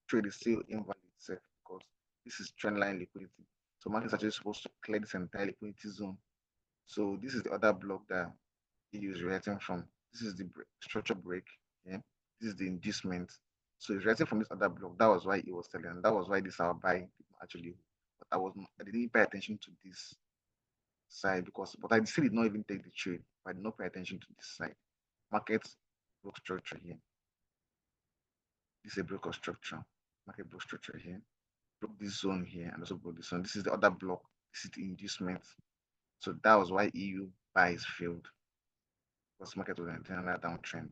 trade is still invalid itself because this is trend line liquidity. So market is actually supposed to clear this entire liquidity zone. So this is the other block that EU is reacting from. This is the structure break. Yeah. This is the inducement. So it's reacting from this other block. That was why it was selling. And that was why this our buy actually. But I didn't pay attention to this side because but I still did not even take the trade. I did not pay attention to this side. Market block structure here. This is a block of structure. Market block structure here. Broke this zone here and also broke this zone. This is the other block. This is the inducement. So that was why EU buys failed. Because market was in a general downtrend.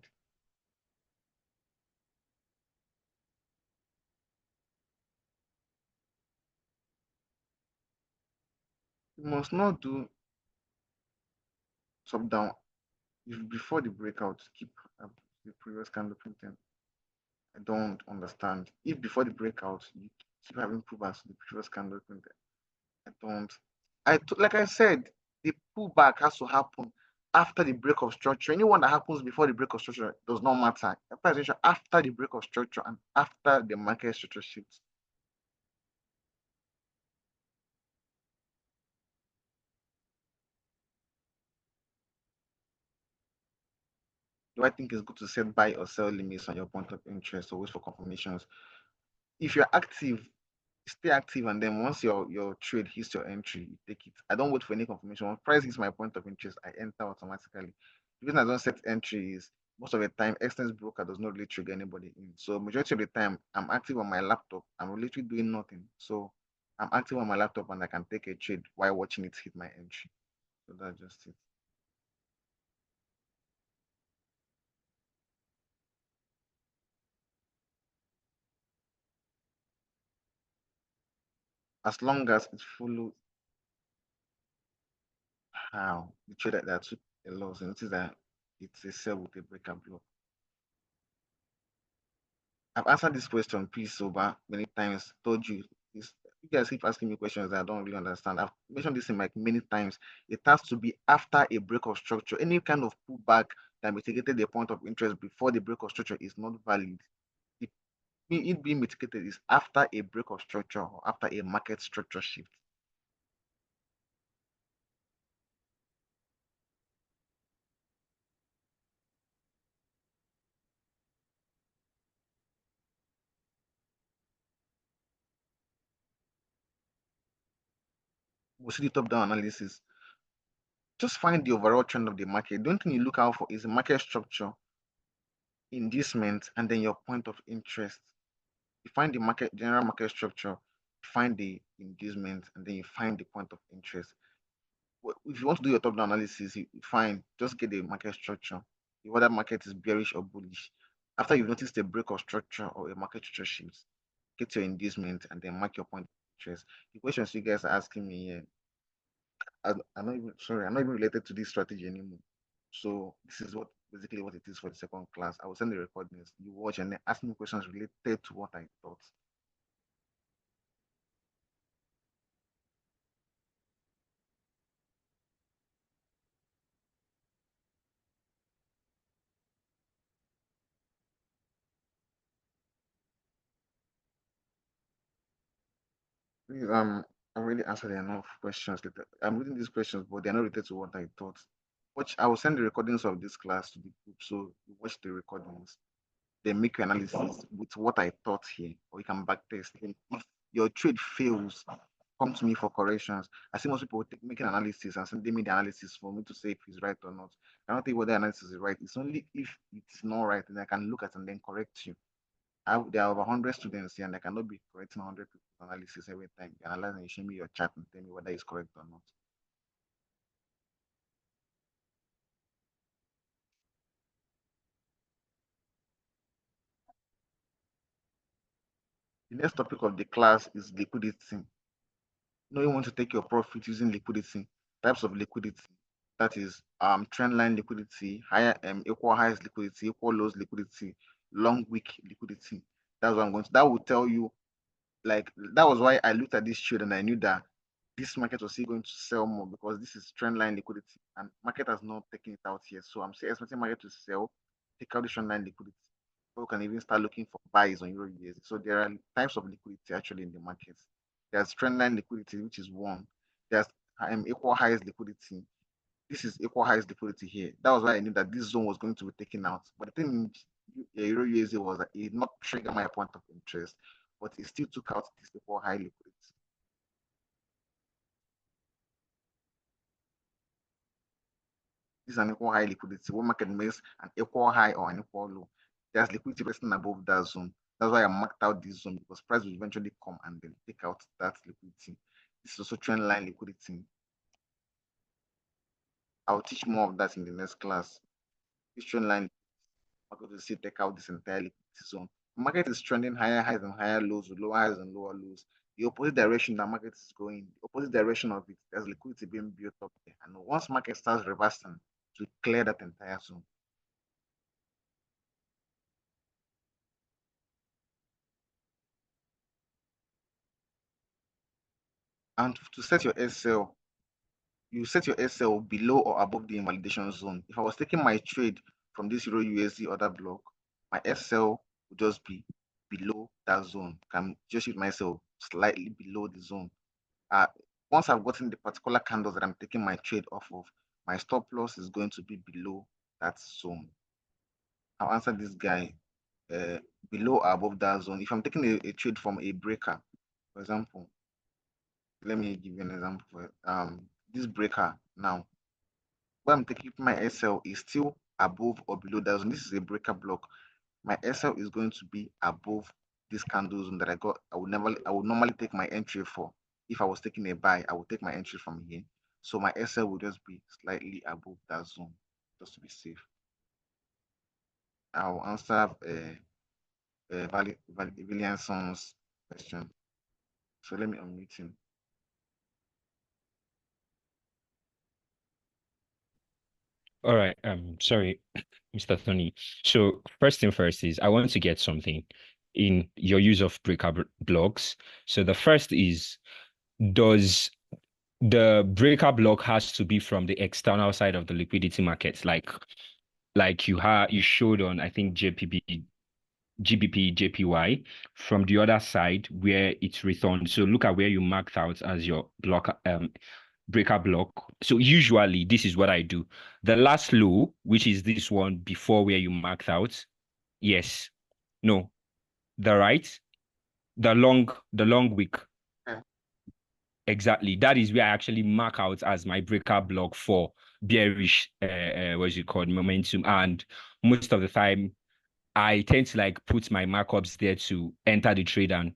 You must not do top down if before the breakout. Keep the previous candle printing. I don't understand. If before the breakout you keep having pullbacks to the previous candle printing, I don't. Like I said, the pullback has to happen after the break of structure. Anyone that happens before the break of structure does not matter. After the break of structure and after the market structure shifts. Do I think it's good to set buy or sell limits on your point of interest or wait for confirmations? If you're active, stay active, and then once your trade hits your entry, you take it. I don't wait for any confirmation. When price hits my point of interest, I enter automatically. The reason I don't set entry is most of the time external broker does not really trigger anybody in. So majority of the time I'm active on my laptop. I'm literally doing nothing. So I'm active on my laptop and I can take a trade while watching it hit my entry. So that's just it. As long as it follows how the trade that took a loss, and notice that it's a sell with a breaker block. I've answered this question pretty sober many times. Told you this. You guys keep asking me questions that I don't really understand. I've mentioned this in like many times. It has to be after a break of structure. Any kind of pullback that mitigated the point of interest before the break of structure is not valid. It, it being mitigated is after a break of structure or after a market structure shift. We'll see the top-down analysis. Just find the overall trend of the market. The only thing you look out for is the market structure, inducement, and then your point of interest. You find the market general market structure, you find the inducement, and then you find the point of interest. If you want to do your top-down analysis, you find just get the market structure, whether market is bearish or bullish. After you've noticed a break of structure or a market structure shifts, get your inducement and then mark your point of interest. The questions you guys are asking me here, I'm not even sorry, I'm not even related to this strategy anymore. So this is what basically what it is for the second class. I will send the recordings. You watch and then ask me questions related to what I thought. Please, I already answered enough questions. I'm reading these questions, but they're not related to what I thought. Watch, I will send the recordings of this class to the group, so you watch the recordings. Then make your analysis with what I thought here, or you can backtest. Then if your trade fails, come to me for corrections. I see most people making analysis and sending me the analysis for me to say if it's right or not. I don't think whether analysis is right. It's only if it's not right, then I can look at and then correct you. There are over 100 students here, and I cannot be correcting 100 people's analysis every time. You analyze and you show me your chart and tell me whether it's correct or not. The next topic of the class is liquidity. Now you want to take your profit using liquidity, types of liquidity. That is trend line liquidity, higher equal highs liquidity, equal lows liquidity, long week liquidity. That's what I'm going to. That will tell you. Like that was why I looked at this trade and I knew that this market was still going to sell more because this is trend line liquidity and market has not taken it out yet. So I'm still expecting market to sell, take out the trend line liquidity. People can even start looking for buys on Euro USD. So there are types of liquidity actually in the market. There's trend line liquidity, which is one. There's equal highs liquidity. This is equal highs liquidity here. That was why I knew that this zone was going to be taken out. But the thing in Euro USD was that it did not trigger my point of interest, but it still took out this equal high liquidity. This is an equal high liquidity. One market makes an equal high or an equal low. There's liquidity resting above that zone. That's why I marked out this zone because price will eventually come and then take out that liquidity. This is also trend line liquidity. I'll teach more of that in the next class. This trend line, I'm going to see take out this entire liquidity zone. The market is trending higher highs and higher lows, with lower highs and lower lows. The opposite direction the market is going, the opposite direction of it, there's liquidity being built up there. And once market starts reversing, to clear that entire zone. And to set your SL, you set your SL below or above the invalidation zone. If I was taking my trade from this Euro USD order block, my SL would just be below that zone. Can just use myself slightly below the zone. Once I've gotten the particular candles that I'm taking my trade off of, my stop loss is going to be below that zone. I'll answer this guy below or above that zone. If I'm taking a trade from a breaker, for example, let me give you an example. This breaker now, where I'm taking my SL is still above or below that zone. This is a breaker block. My SL is going to be above this candle zone that I got. I would normally take my entry for. If I was taking a buy, I would take my entry from here. So my SL will just be slightly above that zone, just to be safe. I'll answer Williamson's question. So let me unmute him. All right. Sorry, Mr. Tony. So first thing first is I want to get something in your use of breaker blocks. So the first is, does the breaker block has to be from the external side of the liquidity market, like you showed on, I think, JPB, GBP, JPY, from the other side where it's returned. So look at where you marked out as your block breaker block. So usually this is what I do. The last low, which is this one before where you marked out. Yes. No. The right. The long wick. Okay. Exactly. That is where I actually mark out as my breaker block for bearish what's it called, momentum. And most of the time I tend to like put my markups there to enter the trade and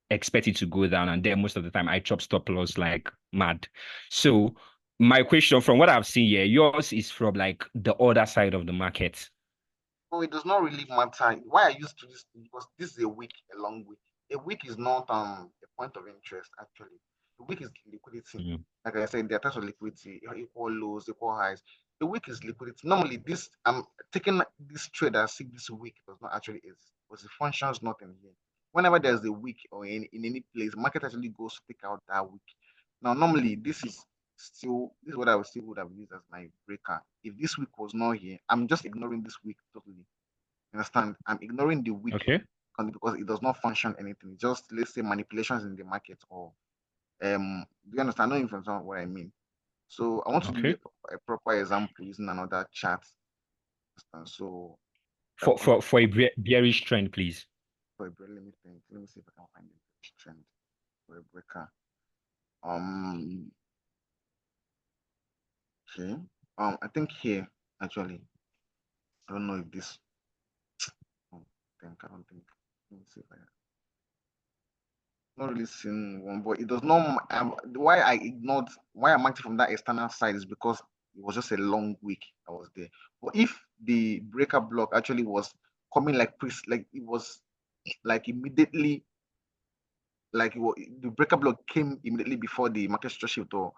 expect it to go down, and then most of the time I chop stop loss like mad. So my question, from what I've seen here, yours is from like the other side of the market. No, it does not really matter. Why I used to this because this is a long week. A week is not a point of interest actually. The week is liquidity. Mm. Like I said, there are types of liquidity, equal lows, equal highs. The week is liquidity. Normally, this I'm taking this trade I see this week does not actually exist because the function is not in here. Whenever there's a week or in any place, market actually goes to pick out that week. Now, normally this is what I would have used as my breaker. If this week was not here, I'm just ignoring this week totally. Understand? I'm ignoring the week Okay. because it does not function anything. Just let's say manipulations in the market or do you understand? I know you understand what I mean. So I want to give you Okay. a proper example using another chart. So that For will for for a bearish trend, please. let me think. Let me see if I can find a trend for a breaker. Okay. I think here actually. I don't know if this. I don't think. Let me see if I not really seen one, but it does not. Why I marked it from that external side is because it was just a long week I was there. But if the breaker block actually was coming like it was like immediately, the breaker block came immediately before the market structure shift or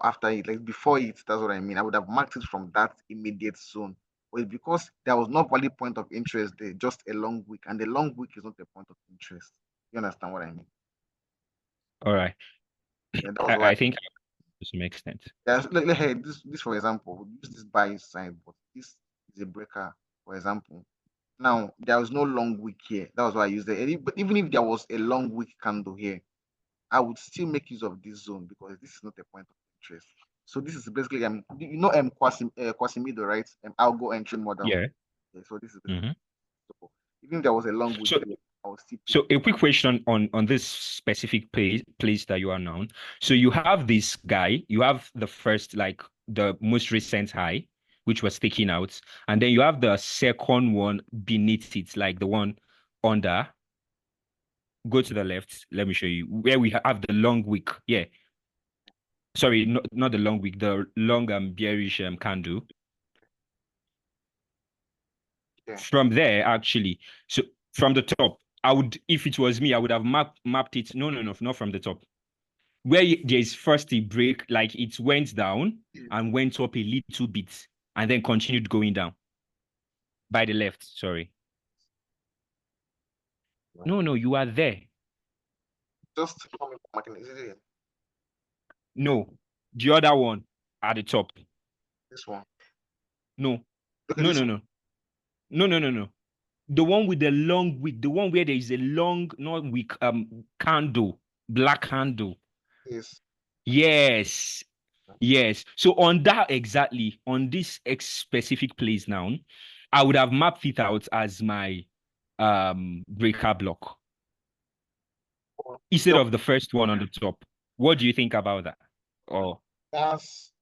after it, like before it. That's what I mean. I would have marked it from that immediate zone. But it's because there was no valid point of interest there, just a long week, and the long week is not a point of interest. You understand what I mean? All right. Yeah, that was why. I think this makes sense. Yeah, hey, this for example, we use this buy side, but this is a breaker, for example. Now there was no long wick here. That was why I used it. But even if there was a long wick candle here, I would still make use of this zone because this is not a point of interest. So this is basically Quasimido, right? Algo entry model. Yeah. Yeah, so this is Mm-hmm. so even if there was a long wick So here, I would still pick. So a quick question on this specific place that you are now. So you have this guy, you have the first, like the most recent high, which was taken out, and then you have the second one beneath it, like the one under. Go to the left. Let me show you where we have the long wick. Yeah, sorry, not the long wick, the long bearish candle. Yeah. From there, actually, so from the top, I would, if it was me, I would have mapped it. No, not from the top. Where there's first a break, like it went down and went up a little bit and then continued going down by the left. Sorry. No, you are there. Just coming from is it No, the other one at the top. this one? No, Okay, no, this no, one no, no. The one with the long wick, the one where there is a long, not wick, candle, black candle. is Yes, yes. So on that exactly, on this specific place now, I would have mapped it out as my breaker block instead the, of the first one on the top. What do you think about that? Oh, that's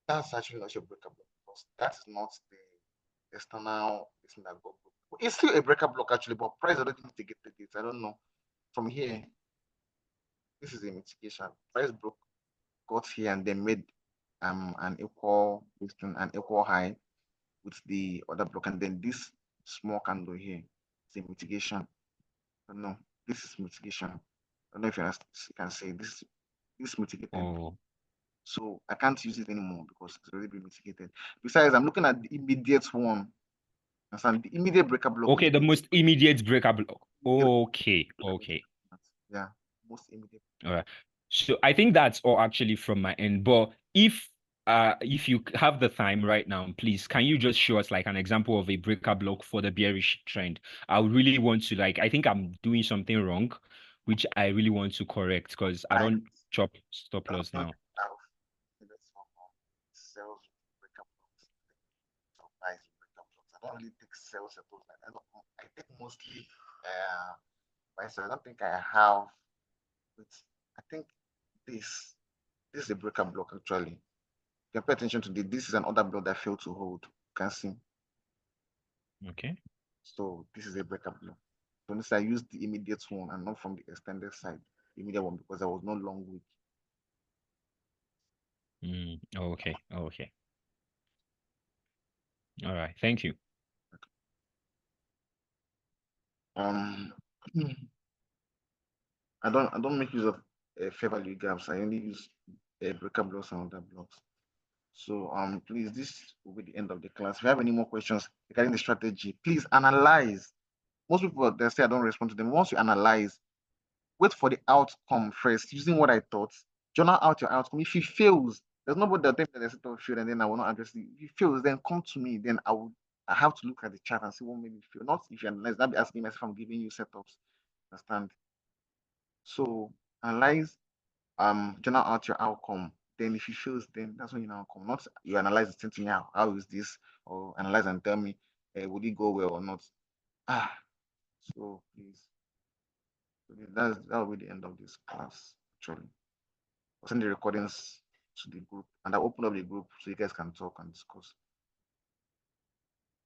that's actually not your breaker block because that is not the external thing that got broke. It's still a breaker block actually, but price already mitigated it. I don't know. From here, this is a mitigation. Price broke, got here, and then made an equal distance, an equal high with the other block, and then this small candle here is a mitigation. I don't know. This is mitigation. I don't know if you can say this mitigated. oh. So I can't use it anymore because it's already been mitigated. Besides, I'm looking at the immediate one. Understand? The immediate breaker block is Okay, the most immediate breaker block. immediate. Okay. Yeah, most immediate. All right. So I think that's all actually from my end. But if you have the time right now, please can you just show us like an example of a breaker block for the bearish trend? I would really want to, like, I think I'm doing something wrong, which I really want to correct because I I don't chop stop don't loss think now. I've sales breaker blocks. So buys breaker blocks. I don't really take sales at all. I take mostly buys. So I don't think I have it. I think this this is a breaker block actually. You can pay attention to this. This is another block that failed to hold. You can see. Okay. So this is a breaker block. So notice I used the immediate one and not from the extended side, the immediate one because there was no long week. Okay. All right. Thank you. Um, I don't make use of fair value gaps. I only use breaker blocks and other blocks. So please, this will be the end of the class. If you have any more questions regarding the strategy, please analyze. Most people they say I don't respond to them. Once you analyze, wait for the outcome first, using what I thought. Journal out your outcome. If it fails, there's nobody that thinks that there's a fail, and then I will not address it. If it fails, then come to me. Then I have to look at the chart and see what made it fail. Not if you analyze, that be asking myself, I'm giving you setups. Understand? So analyze, journal out your outcome. Then if it fails, then that's when you now come. Not you analyze the same thing. How is this? Or analyze and tell me, would it go well or not? Ah, so please. That will be the end of this class, actually. I'll send the recordings to the group and I'll open up the group so you guys can talk and discuss.